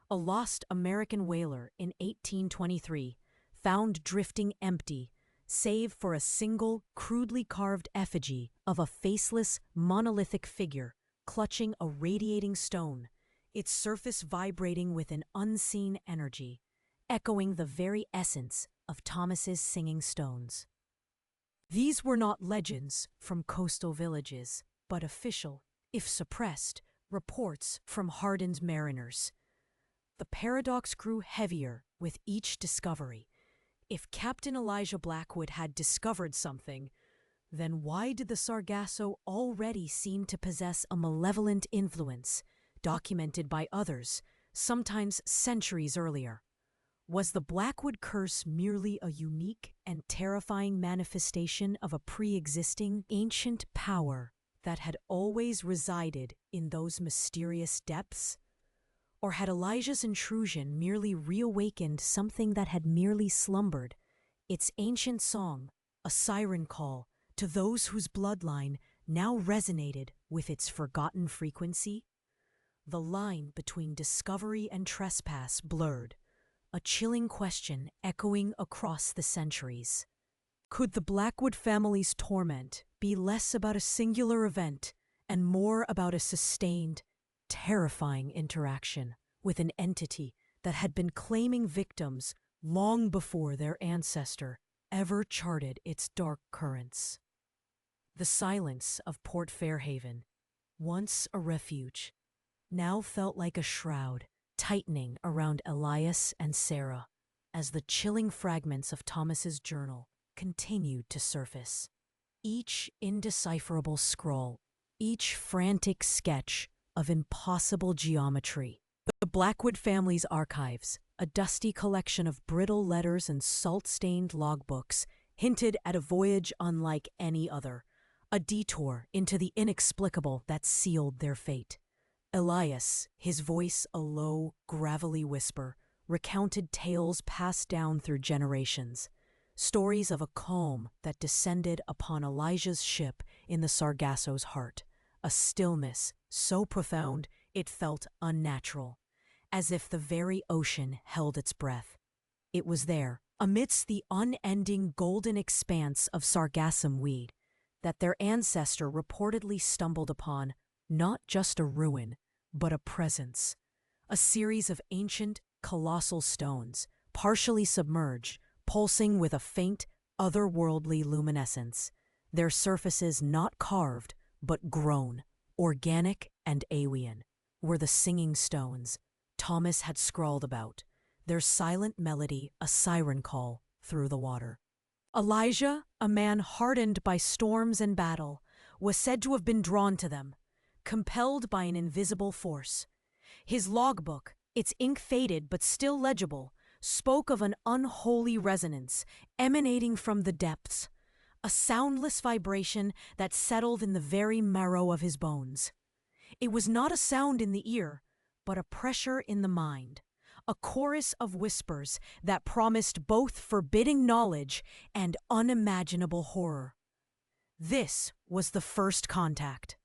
Speaker 1: A lost American whaler in 1823, found drifting empty, save for a single, crudely carved effigy of a faceless, monolithic figure clutching a radiating stone, its surface vibrating with an unseen energy, echoing the very essence of Thomas's singing stones. These were not legends from coastal villages, but official, if suppressed, reports from hardened mariners. The paradox grew heavier with each discovery. If Captain Elijah Blackwood had discovered something, then why did the Sargasso already seem to possess a malevolent influence, documented by others, sometimes centuries earlier? Was the Blackwood curse merely a unique and terrifying manifestation of a pre-existing ancient power that had always resided in those mysterious depths? Or had Elijah's intrusion merely reawakened something that had merely slumbered, its ancient song, a siren call to those whose bloodline now resonated with its forgotten frequency? The line between discovery and trespass blurred, a chilling question echoing across the centuries. Could the Blackwood family's torment be less about a singular event and more about a sustained, terrifying interaction with an entity that had been claiming victims long before their ancestor ever charted its dark currents? The silence of Port Fairhaven, once a refuge, now felt like a shroud tightening around Elias and Sarah as the chilling fragments of Thomas's journal continued to surface. Each indecipherable scroll, each frantic sketch of impossible geometry. The Blackwood family's archives, a dusty collection of brittle letters and salt-stained logbooks, hinted at a voyage unlike any other, a detour into the inexplicable that sealed their fate. Elias, his voice a low, gravelly whisper, recounted tales passed down through generations, stories of a calm that descended upon Elijah's ship in the Sargasso's heart, a stillness so profound it felt unnatural, as if the very ocean held its breath. It was there, amidst the unending golden expanse of Sargassum weed, that their ancestor reportedly stumbled upon not just a ruin, but a presence, a series of ancient, colossal stones, partially submerged, pulsing with a faint, otherworldly luminescence, their surfaces not carved, but grown, organic and alien, were the singing stones Thomas had scrawled about, their silent melody a siren call through the water. Elijah, a man hardened by storms and battle, was said to have been drawn to them, compelled by an invisible force. His logbook, its ink faded but still legible, spoke of an unholy resonance emanating from the depths, a soundless vibration that settled in the very marrow of his bones. It was not a sound in the ear, but a pressure in the mind, a chorus of whispers that promised both forbidding knowledge and unimaginable horror. This was the first contact.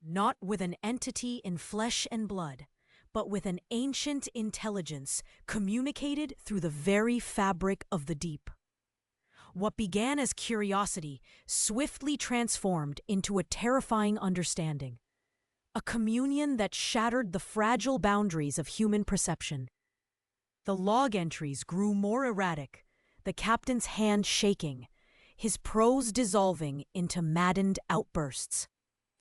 Speaker 1: Not with an entity in flesh and blood, but with an ancient intelligence communicated through the very fabric of the deep. What began as curiosity swiftly transformed into a terrifying understanding, a communion that shattered the fragile boundaries of human perception. The log entries grew more erratic, the captain's hand shaking, his prose dissolving into maddened outbursts.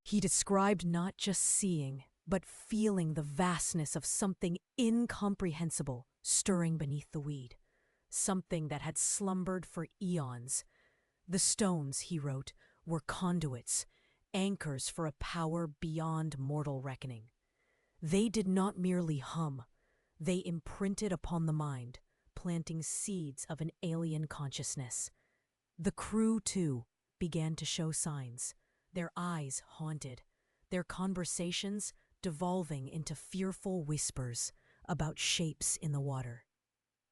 Speaker 1: He described not just seeing, but feeling the vastness of something incomprehensible stirring beneath the weed, something that had slumbered for eons. The stones, he wrote, were conduits, anchors for a power beyond mortal reckoning. They did not merely hum, they imprinted upon the mind, planting seeds of an alien consciousness. The crew, too, began to show signs, their eyes haunted, their conversations devolving into fearful whispers about shapes in the water,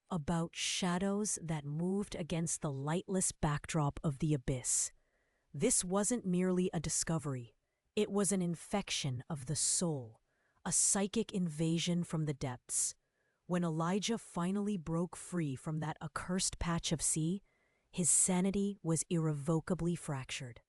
Speaker 1: about shadows that moved against the lightless backdrop of the abyss. This wasn't merely a discovery, it was an infection of the soul, a psychic invasion from the depths. When Elijah finally broke free from that accursed patch of sea, his sanity was irrevocably fractured.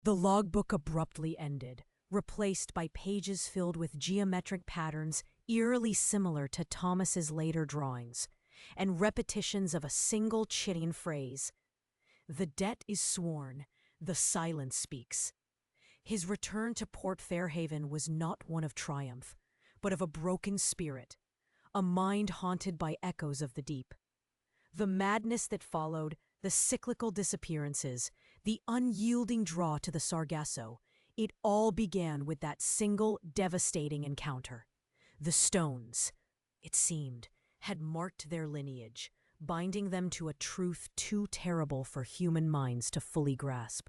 Speaker 1: The logbook abruptly ended, replaced by pages filled with geometric patterns eerily similar to Thomas's later drawings, and repetitions of a single chidden phrase. The debt is sworn, the silence speaks. His return to Port Fairhaven was not one of triumph, but of a broken spirit, a mind haunted by echoes of the deep. The madness that followed, the cyclical disappearances, the unyielding draw to the Sargasso, it all began with that single devastating encounter. The stones, it seemed, had marked their lineage, binding them to a truth too terrible for human minds to fully grasp.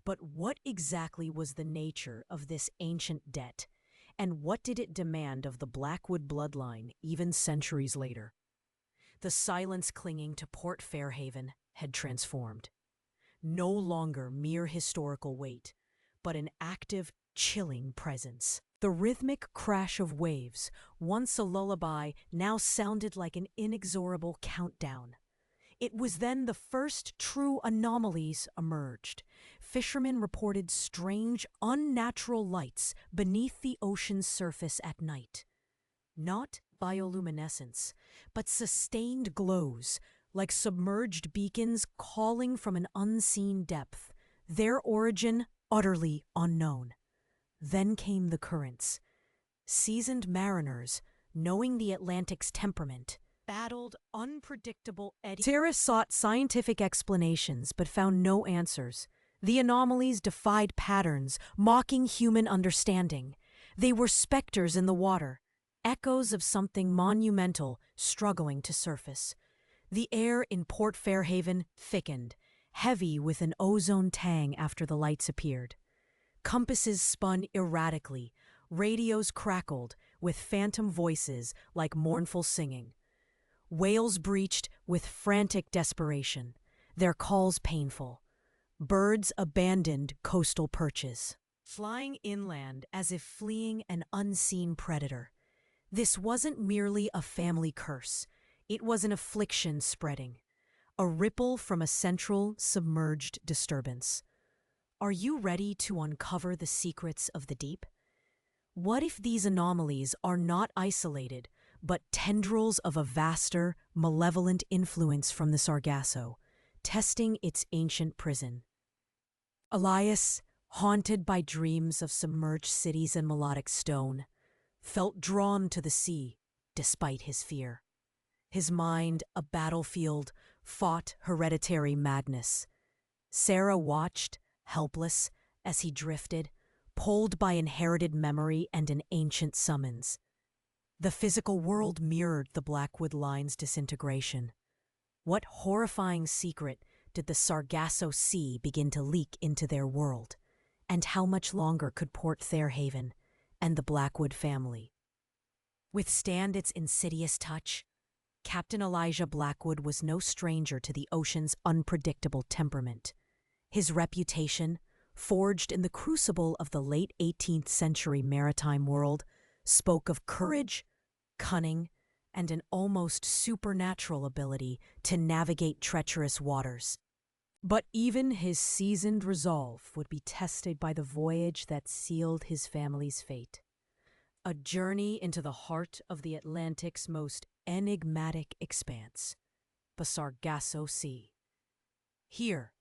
Speaker 1: But what exactly was the nature of this ancient debt, and what did it demand of the Blackwood bloodline even centuries later? The silence clinging to Port Fairhaven had transformed. No longer mere historical weight, but an active, chilling presence. The rhythmic crash of waves, once a lullaby, now sounded like an inexorable countdown. It was then the first true anomalies emerged. Fishermen reported strange, unnatural lights beneath the ocean's surface at night. Not bioluminescence, but sustained glows, like submerged beacons calling from an unseen depth, their origin utterly unknown. Then came the currents. Seasoned mariners, knowing the Atlantic's temperament, battled unpredictable eddies. Sarah sought scientific explanations but found no answers. The anomalies defied patterns, mocking human understanding. They were specters in the water, echoes of something monumental struggling to surface. The air in Port Fairhaven thickened, heavy with an ozone tang after the lights appeared. Compasses spun erratically, radios crackled with phantom voices like mournful singing. Whales breached with frantic desperation, their calls painful. Birds abandoned coastal perches, flying inland as if fleeing an unseen predator. This wasn't merely a family curse, it was an affliction spreading, a ripple from a central, submerged disturbance. Are you ready to uncover the secrets of the deep? What if these anomalies are not isolated, but tendrils of a vaster, malevolent influence from the Sargasso, testing its ancient prison. Elias, haunted by dreams of submerged cities and melodic stone, felt drawn to the sea despite his fear. His mind, a battlefield, fought hereditary madness. Sarah watched, helpless, as he drifted, pulled by inherited memory and an ancient summons. The physical world mirrored the Blackwood Line's disintegration. What horrifying secret did the Sargasso Sea begin to leak into their world? And how much longer could Port Fairhaven and the Blackwood family withstand its insidious touch? Captain Elijah Blackwood was no stranger to the ocean's unpredictable temperament. His reputation, forged in the crucible of the late 18th century maritime world, spoke of courage, cunning, and an almost supernatural ability to navigate treacherous waters. But even his seasoned resolve would be tested by the voyage that sealed his family's fate. A journey into the heart of the Atlantic's most enigmatic expanse, the Sargasso Sea. Here,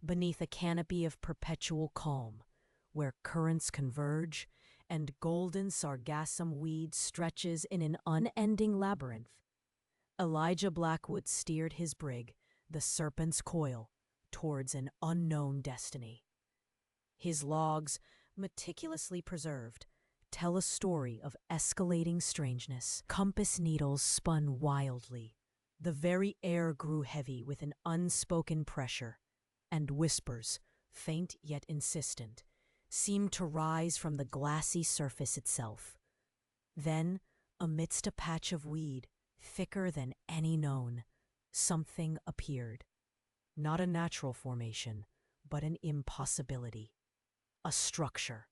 Speaker 1: beneath a canopy of perpetual calm, where currents converge and golden sargassum weed stretches in an unending labyrinth, Elijah Blackwood steered his brig, the Serpent's Coil, towards an unknown destiny. His logs, meticulously preserved, tell a story of escalating strangeness. Compass needles spun wildly. The very air grew heavy with an unspoken pressure, and whispers, faint yet insistent, seemed to rise from the glassy surface itself. Then, amidst a patch of weed, thicker than any known, something appeared. Not a natural formation, but an impossibility. A structure,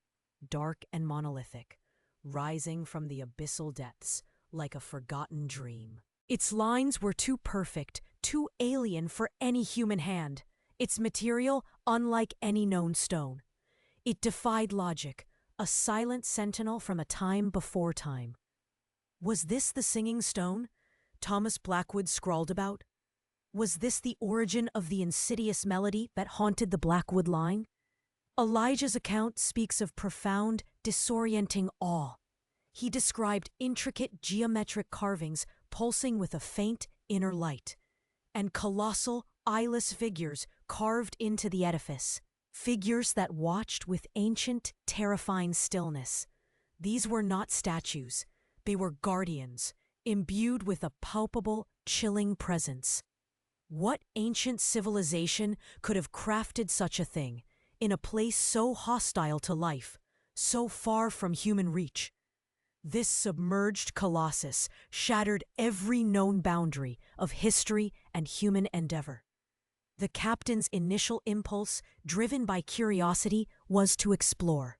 Speaker 1: dark and monolithic, rising from the abyssal depths like a forgotten dream. Its lines were too perfect, too alien for any human hand. Its material unlike any known stone. It defied logic, a silent sentinel from a time before time. Was this the singing stone Thomas Blackwood scrawled about? Was this the origin of the insidious melody that haunted the Blackwood Line? Elijah's account speaks of profound, disorienting awe. He described intricate geometric carvings pulsing with a faint inner light, and colossal, eyeless figures carved into the edifice, figures that watched with ancient, terrifying stillness. These were not statues. They were guardians, imbued with a palpable, chilling presence. What ancient civilization could have crafted such a thing, in a place so hostile to life, so far from human reach? This submerged colossus shattered every known boundary of history and human endeavor. The captain's initial impulse, driven by curiosity, was to explore.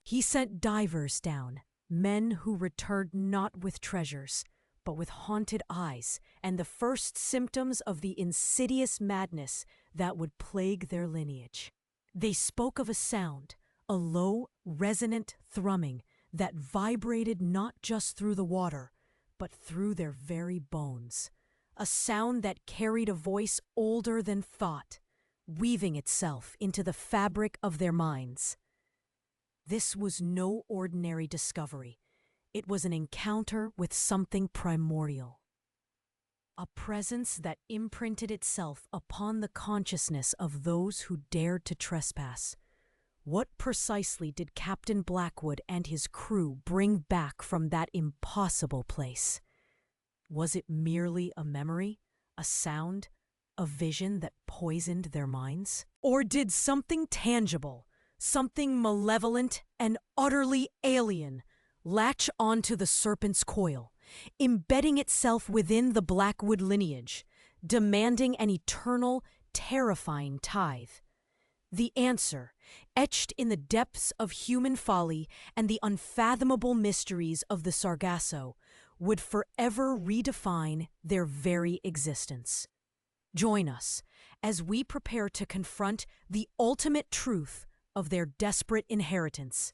Speaker 1: He sent divers down, men who returned not with treasures, but with haunted eyes and the first symptoms of the insidious madness that would plague their lineage. They spoke of a sound, a low, resonant thrumming that vibrated not just through the water, but through their very bones. A sound that carried a voice older than thought, weaving itself into the fabric of their minds. This was no ordinary discovery. It was an encounter with something primordial. A presence that imprinted itself upon the consciousness of those who dared to trespass. What precisely did Captain Blackwood and his crew bring back from that impossible place? Was it merely a memory, a sound, a vision that poisoned their minds? Or did something tangible, something malevolent and utterly alien, latch onto the Serpent's Coil, embedding itself within the Blackwood lineage, demanding an eternal, terrifying tithe? The answer, etched in the depths of human folly and the unfathomable mysteries of the Sargasso, would forever redefine their very existence. Join us as we prepare to confront the ultimate truth of their desperate inheritance.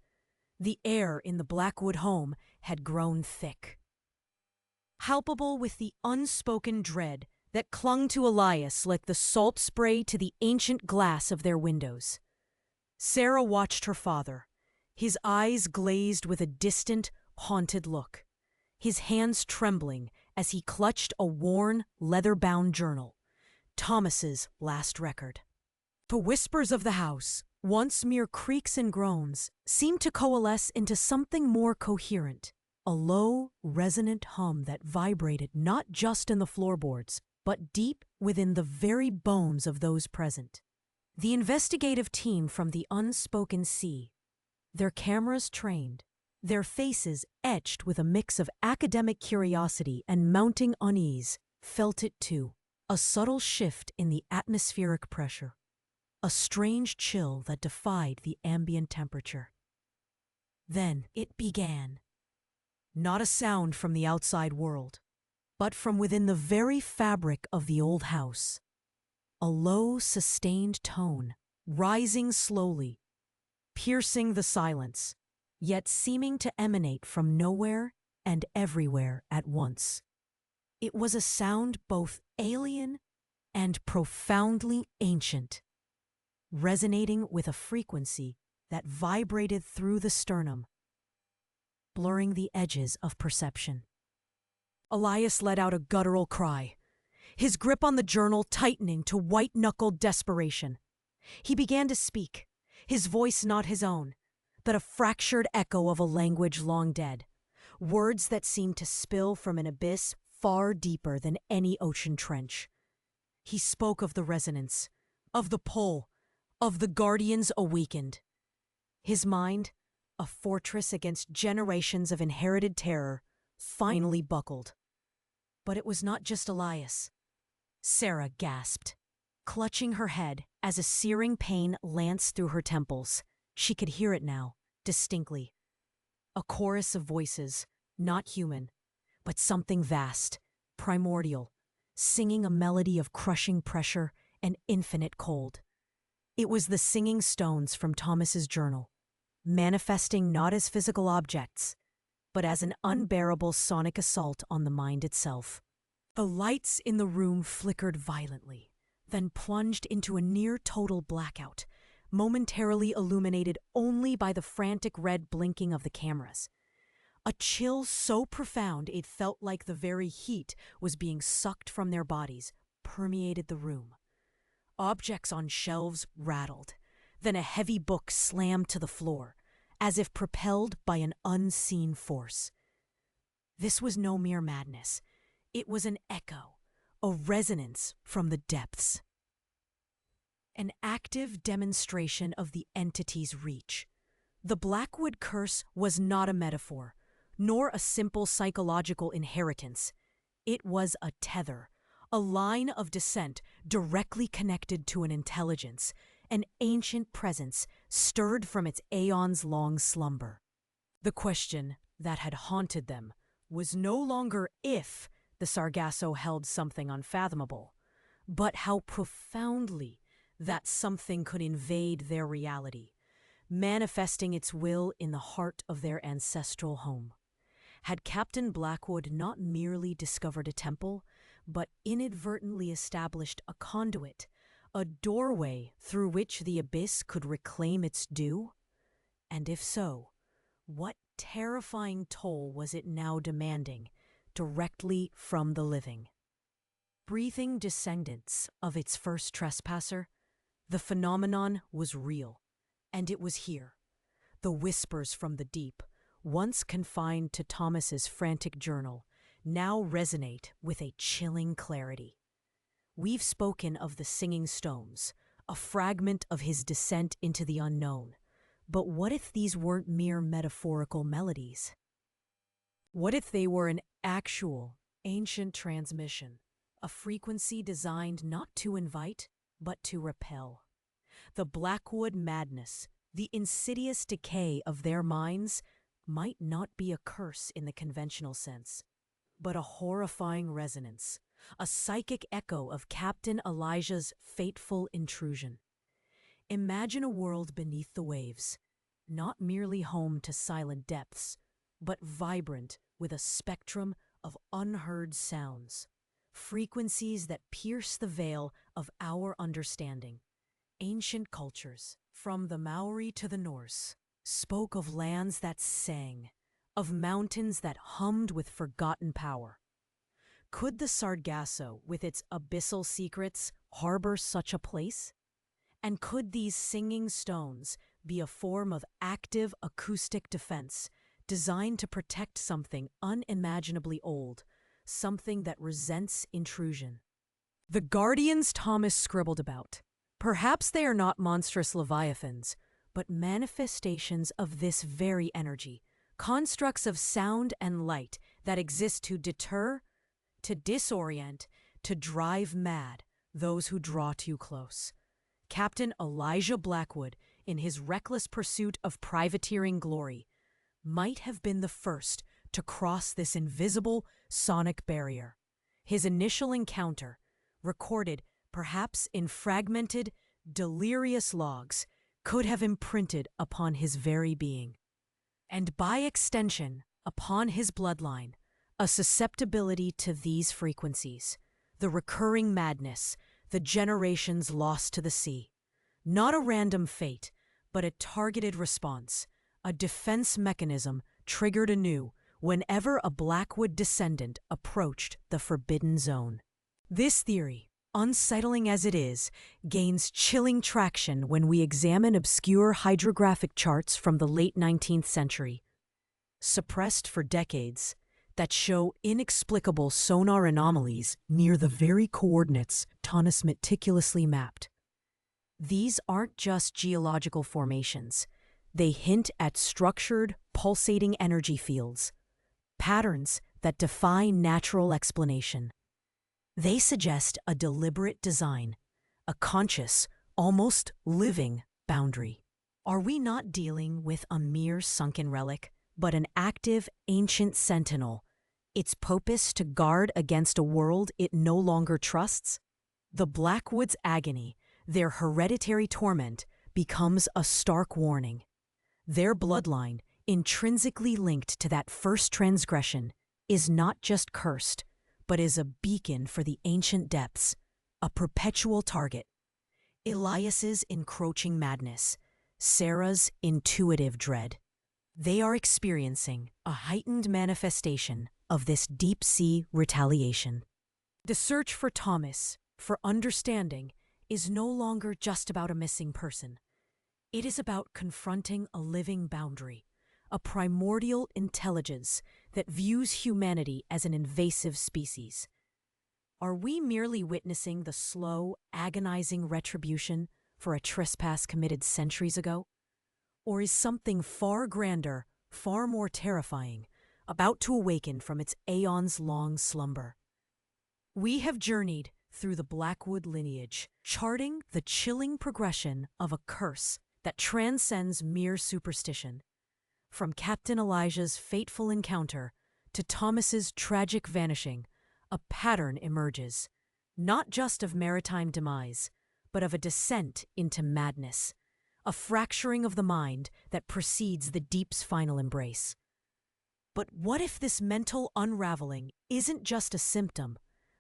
Speaker 1: The air in the Blackwood home had grown thick. palpable with the unspoken dread that clung to Elias like the salt spray to the ancient glass of their windows. Sarah watched her father, his eyes glazed with a distant, haunted look, his hands trembling as he clutched a worn, leather-bound journal, Thomas's last record. The whispers of the house, once mere creaks and groans, seemed to coalesce into something more coherent, a low, resonant hum that vibrated not just in the floorboards, but deep within the very bones of those present. The investigative team from the Unspoken Sea, their cameras trained, their faces etched with a mix of academic curiosity and mounting unease, felt it too, a subtle shift in the atmospheric pressure, a strange chill that defied the ambient temperature. Then it began. Not a sound from the outside world, but from within the very fabric of the old house. A low, sustained tone, rising slowly, piercing the silence, yet seeming to emanate from nowhere and everywhere at once. It was a sound both alien and profoundly ancient, resonating with a frequency that vibrated through the sternum, blurring the edges of perception. Elias let out a guttural cry, his grip on the journal tightening to white-knuckled desperation. He began to speak, his voice not his own, but a fractured echo of a language long dead, words that seemed to spill from an abyss far deeper than any ocean trench. He spoke of the resonance, of the pull, of the guardians awakened. His mind, a fortress against generations of inherited terror, finally buckled. But it was not just Elias. Sarah gasped, clutching her head as a searing pain lanced through her temples. She could hear it now, distinctly. A chorus of voices, not human, but something vast, primordial, singing a melody of crushing pressure and infinite cold. It was the singing stones from Thomas's journal, manifesting not as physical objects, but as an unbearable sonic assault on the mind itself. The lights in the room flickered violently, then plunged into a near-total blackout, momentarily illuminated only by the frantic red blinking of the cameras. A chill so profound it felt like the very heat was being sucked from their bodies, permeated the room. Objects on shelves rattled, then a heavy book slammed to the floor, as if propelled by an unseen force. This was no mere madness. It was an echo, a resonance from the depths. An active demonstration of the entity's reach. The Blackwood curse was not a metaphor, nor a simple psychological inheritance. It was a tether, a line of descent directly connected to an intelligence, an ancient presence stirred from its aeons-long slumber. The question that had haunted them was no longer if the Sargasso held something unfathomable, but how profoundly that something could invade their reality, manifesting its will in the heart of their ancestral home. Had Captain Blackwood not merely discovered a temple, but inadvertently established a conduit, a doorway through which the abyss could reclaim its due? And if so, what terrifying toll was it now demanding, directly from the living? Breathing descendants of its first trespasser, the phenomenon was real, and it was here. The whispers from the deep, once confined to Thomas's frantic journal, now resonate with a chilling clarity. We've spoken of the singing stones, a fragment of his descent into the unknown. But what if these weren't mere metaphorical melodies? What if they were an actual, ancient transmission, a frequency designed not to invite, but to repel? The Blackwood madness, the insidious decay of their minds, might not be a curse in the conventional sense, but a horrifying resonance, a psychic echo of Captain Elijah's fateful intrusion. Imagine a world beneath the waves, not merely home to silent depths, but vibrant with a spectrum of unheard sounds, frequencies that pierce the veil of our understanding. Ancient cultures, from the Maori to the Norse, spoke of lands that sang, of mountains that hummed with forgotten power. Could the Sargasso, with its abyssal secrets, harbor such a place? And could these singing stones be a form of active acoustic defense designed to protect something unimaginably old, something that resents intrusion? The guardians Thomas scribbled about. Perhaps they are not monstrous leviathans, but manifestations of this very energy, constructs of sound and light that exist to deter, to disorient, to drive mad those who draw too close. Captain Elijah Blackwood, in his reckless pursuit of privateering glory, might have been the first to cross this invisible sonic barrier. His initial encounter, recorded perhaps in fragmented, delirious logs, could have imprinted upon his very being, and by extension, upon his bloodline, a susceptibility to these frequencies, the recurring madness, the generations lost to the sea. Not a random fate, but a targeted response, a defense mechanism triggered anew whenever a Blackwood descendant approached the forbidden zone. This theory, unsettling as it is, gains chilling traction when we examine obscure hydrographic charts from the late 19th century, suppressed for decades, that show inexplicable sonar anomalies near the very coordinates Thomas meticulously mapped. These aren't just geological formations. They hint at structured, pulsating energy fields, patterns that defy natural explanation. They suggest a deliberate design, a conscious, almost living boundary. Are we not dealing with a mere sunken relic, but an active, ancient sentinel, its purpose to guard against a world it no longer trusts? The Blackwood's agony, their hereditary torment, becomes a stark warning. Their bloodline, intrinsically linked to that first transgression, is not just cursed, but is a beacon for the ancient depths, a perpetual target. Elias's encroaching madness, Sarah's intuitive dread. They are experiencing a heightened manifestation of this deep-sea retaliation. The search for Thomas, for understanding, is no longer just about a missing person. It is about confronting a living boundary, a primordial intelligence that views humanity as an invasive species. Are we merely witnessing the slow, agonizing retribution for a trespass committed centuries ago? Or is something far grander, far more terrifying, about to awaken from its aeons-long slumber? We have journeyed through the Blackwood lineage, charting the chilling progression of a curse that transcends mere superstition. From Captain Elijah's fateful encounter to Thomas's tragic vanishing, a pattern emerges, not just of maritime demise, but of a descent into madness, a fracturing of the mind that precedes the deep's final embrace. But what if this mental unraveling isn't just a symptom,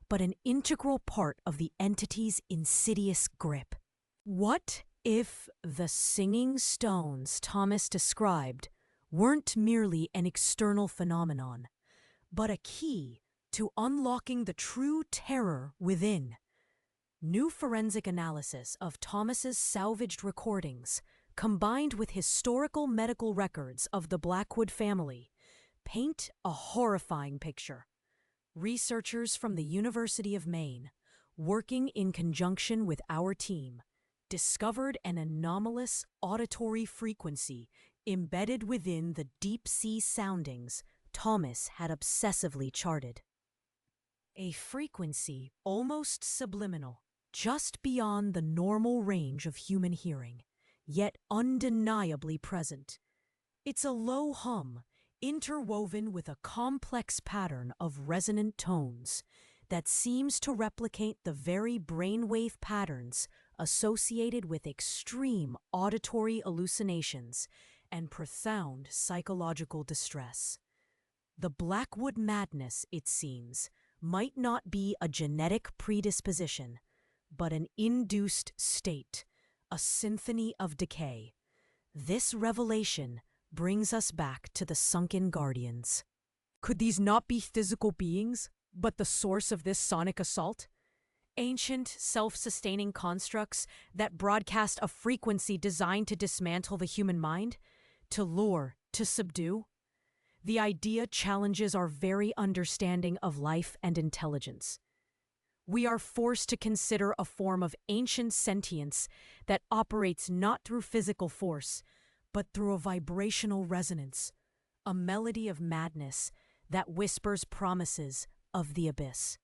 Speaker 1: but an integral part of the entity's insidious grip? What if the singing stones Thomas described weren't merely an external phenomenon, but a key to unlocking the true terror within? New forensic analysis of Thomas's salvaged recordings, combined with historical medical records of the Blackwood family, paint a horrifying picture. Researchers from the University of Maine, working in conjunction with our team, discovered an anomalous auditory frequency embedded within the deep-sea soundings Thomas had obsessively charted. A frequency almost subliminal, just beyond the normal range of human hearing, yet undeniably present. It's a low hum, interwoven with a complex pattern of resonant tones that seems to replicate the very brainwave patterns associated with extreme auditory hallucinations and profound psychological distress. The Blackwood madness, it seems, might not be a genetic predisposition, but an induced state, a symphony of decay. This revelation brings us back to the sunken guardians. Could these not be physical beings, but the source of this sonic assault? Ancient, self-sustaining constructs that broadcast a frequency designed to dismantle the human mind, to lure, to subdue? The idea challenges our very understanding of life and intelligence. We are forced to consider a form of ancient sentience that operates not through physical force, but through a vibrational resonance, a melody of madness that whispers promises of the abyss.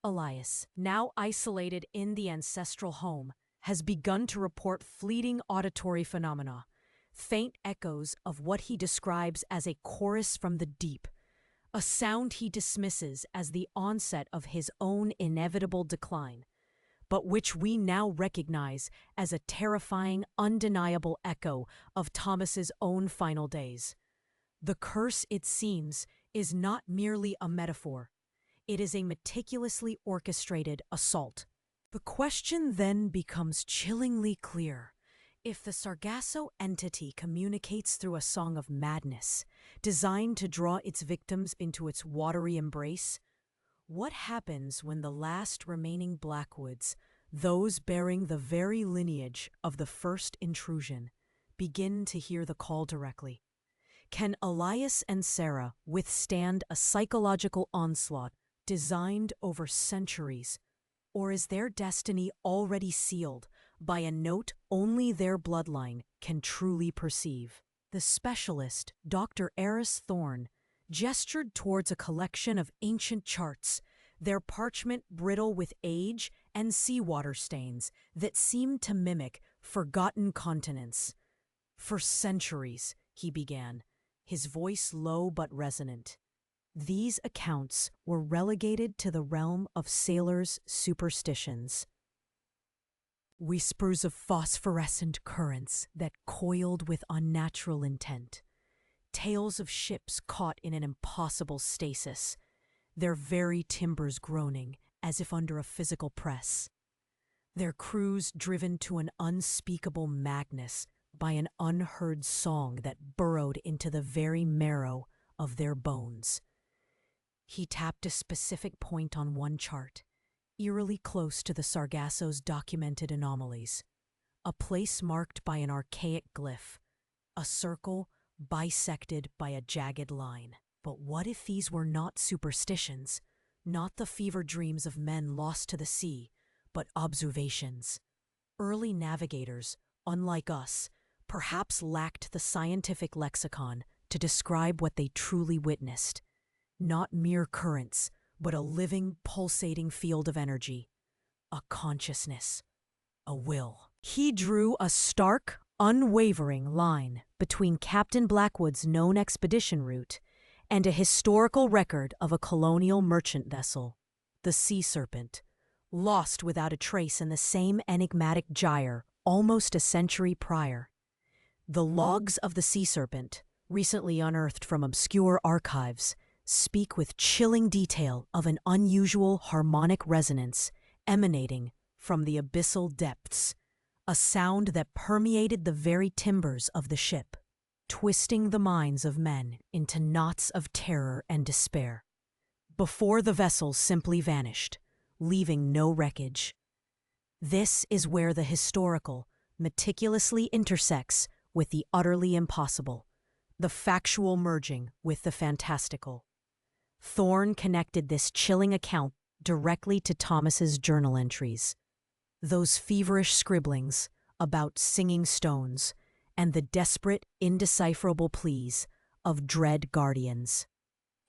Speaker 1: Elias, now isolated in the ancestral home, has begun to report fleeting auditory phenomena, faint echoes of what he describes as a chorus from the deep, a sound he dismisses as the onset of his own inevitable decline, but which we now recognize as a terrifying, undeniable echo of Thomas's own final days. The curse, it seems, is not merely a metaphor. It is a meticulously orchestrated assault. The question then becomes chillingly clear. If the Sargasso entity communicates through a song of madness, designed to draw its victims into its watery embrace, what happens when the last remaining Blackwoods, those bearing the very lineage of the first intrusion, begin to hear the call directly? Can Elias and Sarah withstand a psychological onslaught designed over centuries? Or is their destiny already sealed by a note only their bloodline can truly perceive? The specialist, Dr. Eris Thorne, gestured towards a collection of ancient charts, their parchment brittle with age and seawater stains that seemed to mimic forgotten continents. For centuries, he began, his voice low but resonant, these accounts were relegated to the realm of sailors' superstitions. Whispers of phosphorescent currents that coiled with unnatural intent. Tales of ships caught in an impossible stasis, their very timbers groaning as if under a physical press. Their crews driven to an unspeakable madness by an unheard song that burrowed into the very marrow of their bones. He tapped a specific point on one chart, eerily close to the Sargasso's documented anomalies, a place marked by an archaic glyph, a circle bisected by a jagged line. But what if these were not superstitions, not the fever dreams of men lost to the sea, but observations? Early navigators, unlike us, perhaps lacked the scientific lexicon to describe what they truly witnessed. Not mere currents, but a living, pulsating field of energy, a consciousness, a will. He drew a stark, unwavering line between Captain Blackwood's known expedition route and a historical record of a colonial merchant vessel, the Sea Serpent, lost without a trace in the same enigmatic gyre almost a century prior. The logs of the Sea Serpent, recently unearthed from obscure archives, speak with chilling detail of an unusual harmonic resonance emanating from the abyssal depths, a sound that permeated the very timbers of the ship, twisting the minds of men into knots of terror and despair, before the vessel simply vanished, leaving no wreckage. This is where the historical meticulously intersects with the utterly impossible, the factual merging with the fantastical. Thorne connected this chilling account directly to Thomas's journal entries, those feverish scribblings about singing stones and the desperate, indecipherable pleas of dread guardians.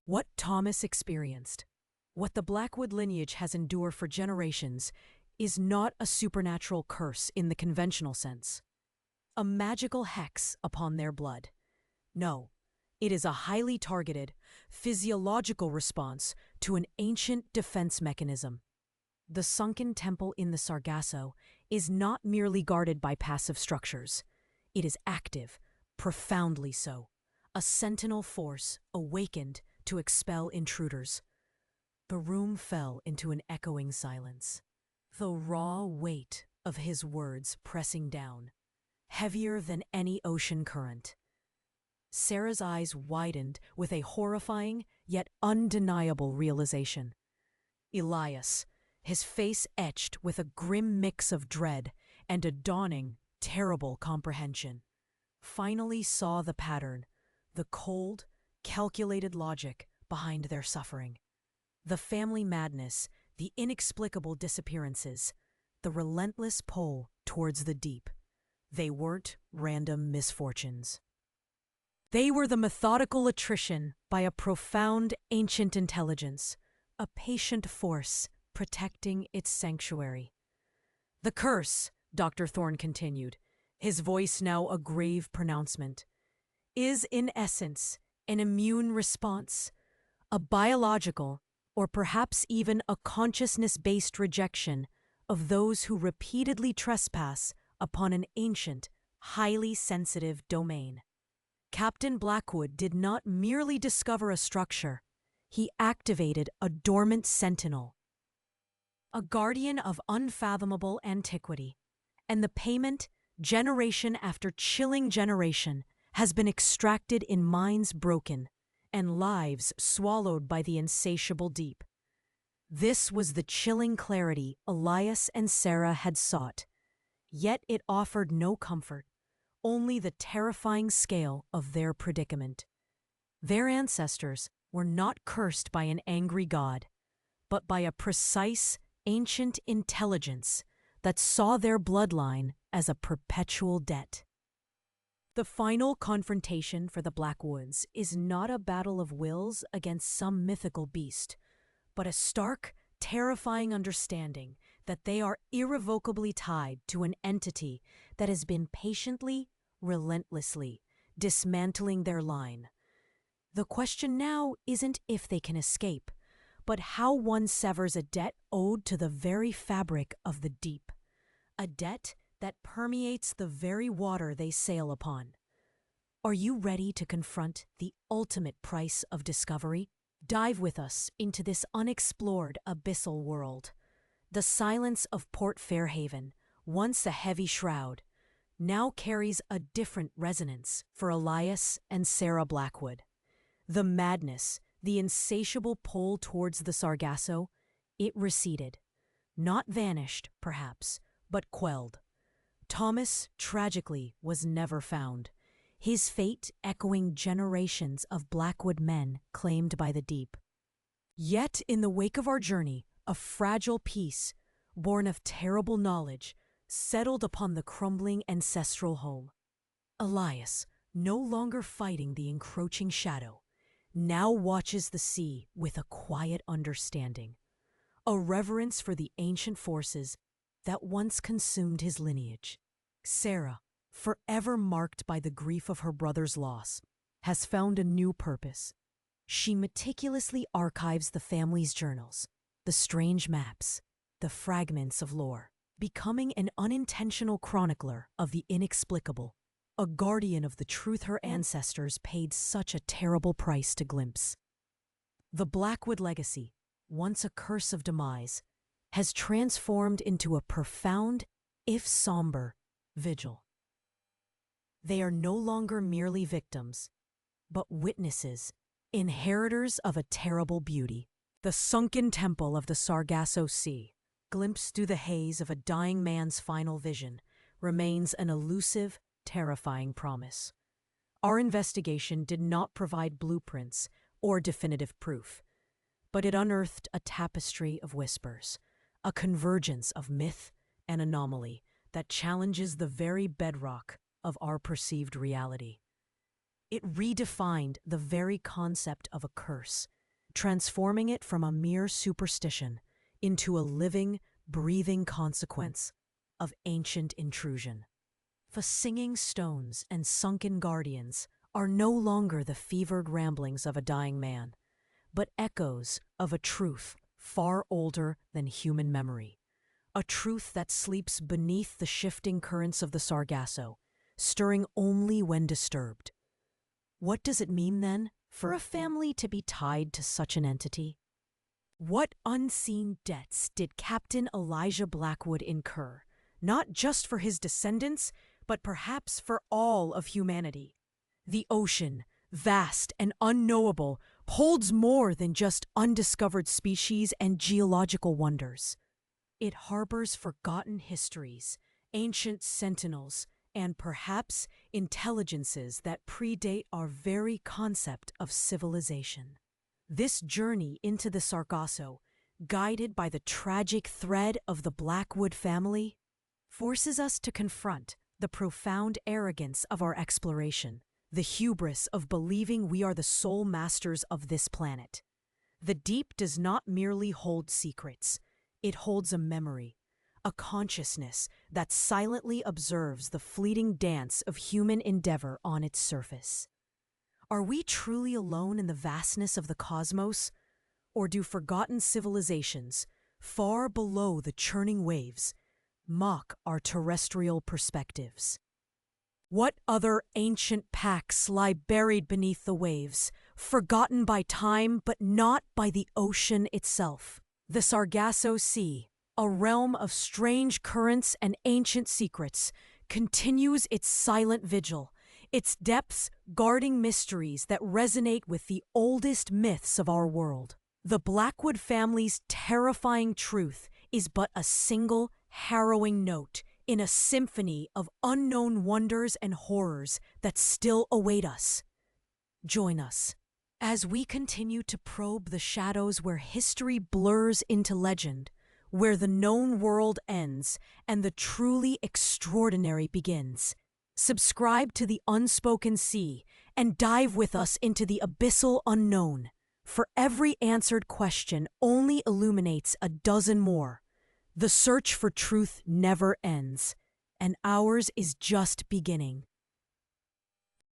Speaker 1: What Thomas experienced, what the Blackwood lineage has endured for generations, is not a supernatural curse in the conventional sense, a magical hex upon their blood. No. It is a highly targeted, physiological response to an ancient defense mechanism. The sunken temple in the Sargasso is not merely guarded by passive structures. It is active, profoundly so, a sentinel force awakened to expel intruders. The room fell into an echoing silence, the raw weight of his words pressing down, heavier than any ocean current. Sarah's eyes widened with a horrifying yet undeniable realization. Elias, his face etched with a grim mix of dread and a dawning, terrible comprehension, finally saw the pattern, the cold, calculated logic behind their suffering. The family madness, the inexplicable disappearances, the relentless pull towards the deep. They weren't random misfortunes. They were the methodical attrition by a profound ancient intelligence, a patient force protecting its sanctuary. The curse, Dr. Thorne continued, his voice now a grave pronouncement, is in essence an immune response, a biological or perhaps even a consciousness-based rejection of those who repeatedly trespass upon an ancient, highly sensitive domain. Captain Blackwood did not merely discover a structure, he activated a dormant sentinel, a guardian of unfathomable antiquity, and the payment, generation after chilling generation, has been extracted in minds broken and lives swallowed by the insatiable deep. This was the chilling clarity Elias and Sarah had sought, yet it offered no comfort, only the terrifying scale of their predicament. Their ancestors were not cursed by an angry god, but by a precise, ancient intelligence that saw their bloodline as a perpetual debt. The final confrontation for the Blackwoods is not a battle of wills against some mythical beast, but a stark, terrifying understanding that they are irrevocably tied to an entity that has been patiently, relentlessly dismantling their line. The question now isn't if they can escape, but how one severs a debt owed to the very fabric of the deep, a debt that permeates the very water they sail upon. Are you ready to confront the ultimate price of discovery? Dive with us into this unexplored abyssal world. The silence of Port Fairhaven, once a heavy shroud, now carries a different resonance for Elias and Sarah Blackwood. The madness, the insatiable pull towards the Sargasso, it receded. Not vanished, perhaps, but quelled. Thomas, tragically, was never found, his fate echoing generations of Blackwood men claimed by the deep. Yet, in the wake of our journey, a fragile peace, born of terrible knowledge, settled upon the crumbling ancestral home. Elias, no longer fighting the encroaching shadow, now watches the sea with a quiet understanding, a reverence for the ancient forces that once consumed his lineage. Sarah, forever marked by the grief of her brother's loss, has found a new purpose. She meticulously archives the family's journals, the strange maps, the fragments of lore, becoming an unintentional chronicler of the inexplicable, a guardian of the truth her ancestors paid such a terrible price to glimpse. The Blackwood legacy, once a curse of demise, has transformed into a profound, if somber, vigil. They are no longer merely victims, but witnesses, inheritors of a terrible beauty. The sunken temple of the Sargasso Sea, glimpsed through the haze of a dying man's final vision, remains an elusive, terrifying promise. Our investigation did not provide blueprints or definitive proof, but it unearthed a tapestry of whispers, a convergence of myth and anomaly that challenges the very bedrock of our perceived reality. It redefined the very concept of a curse, transforming it from a mere superstition into a living, breathing consequence of ancient intrusion. The singing stones and sunken guardians are no longer the fevered ramblings of a dying man, but echoes of a truth far older than human memory, a truth that sleeps beneath the shifting currents of the Sargasso, stirring only when disturbed. What does it mean, then, for a family to be tied to such an entity? What unseen debts did Captain Elijah Blackwood incur, not just for his descendants, but perhaps for all of humanity? The ocean, vast and unknowable, holds more than just undiscovered species and geological wonders. It harbors forgotten histories, ancient sentinels, and perhaps intelligences that predate our very concept of civilization. This journey into the Sargasso, guided by the tragic thread of the Blackwood family, forces us to confront the profound arrogance of our exploration, the hubris of believing we are the sole masters of this planet. The deep does not merely hold secrets, it holds a memory, a consciousness that silently observes the fleeting dance of human endeavor on its surface. Are we truly alone in the vastness of the cosmos, or do forgotten civilizations, far below the churning waves, mock our terrestrial perspectives? What other ancient packs lie buried beneath the waves, forgotten by time but not by the ocean itself? The Sargasso Sea, a realm of strange currents and ancient secrets, continues its silent vigil, its depths guarding mysteries that resonate with the oldest myths of our world. The Blackwood family's terrifying truth is but a single, harrowing note in a symphony of unknown wonders and horrors that still await us. Join us as we continue to probe the shadows where history blurs into legend, where the known world ends and the truly extraordinary begins. Subscribe to the Unspoken Sea and dive with us into the abyssal unknown. For every answered question only illuminates a dozen more. The search for truth never ends, and ours is just beginning.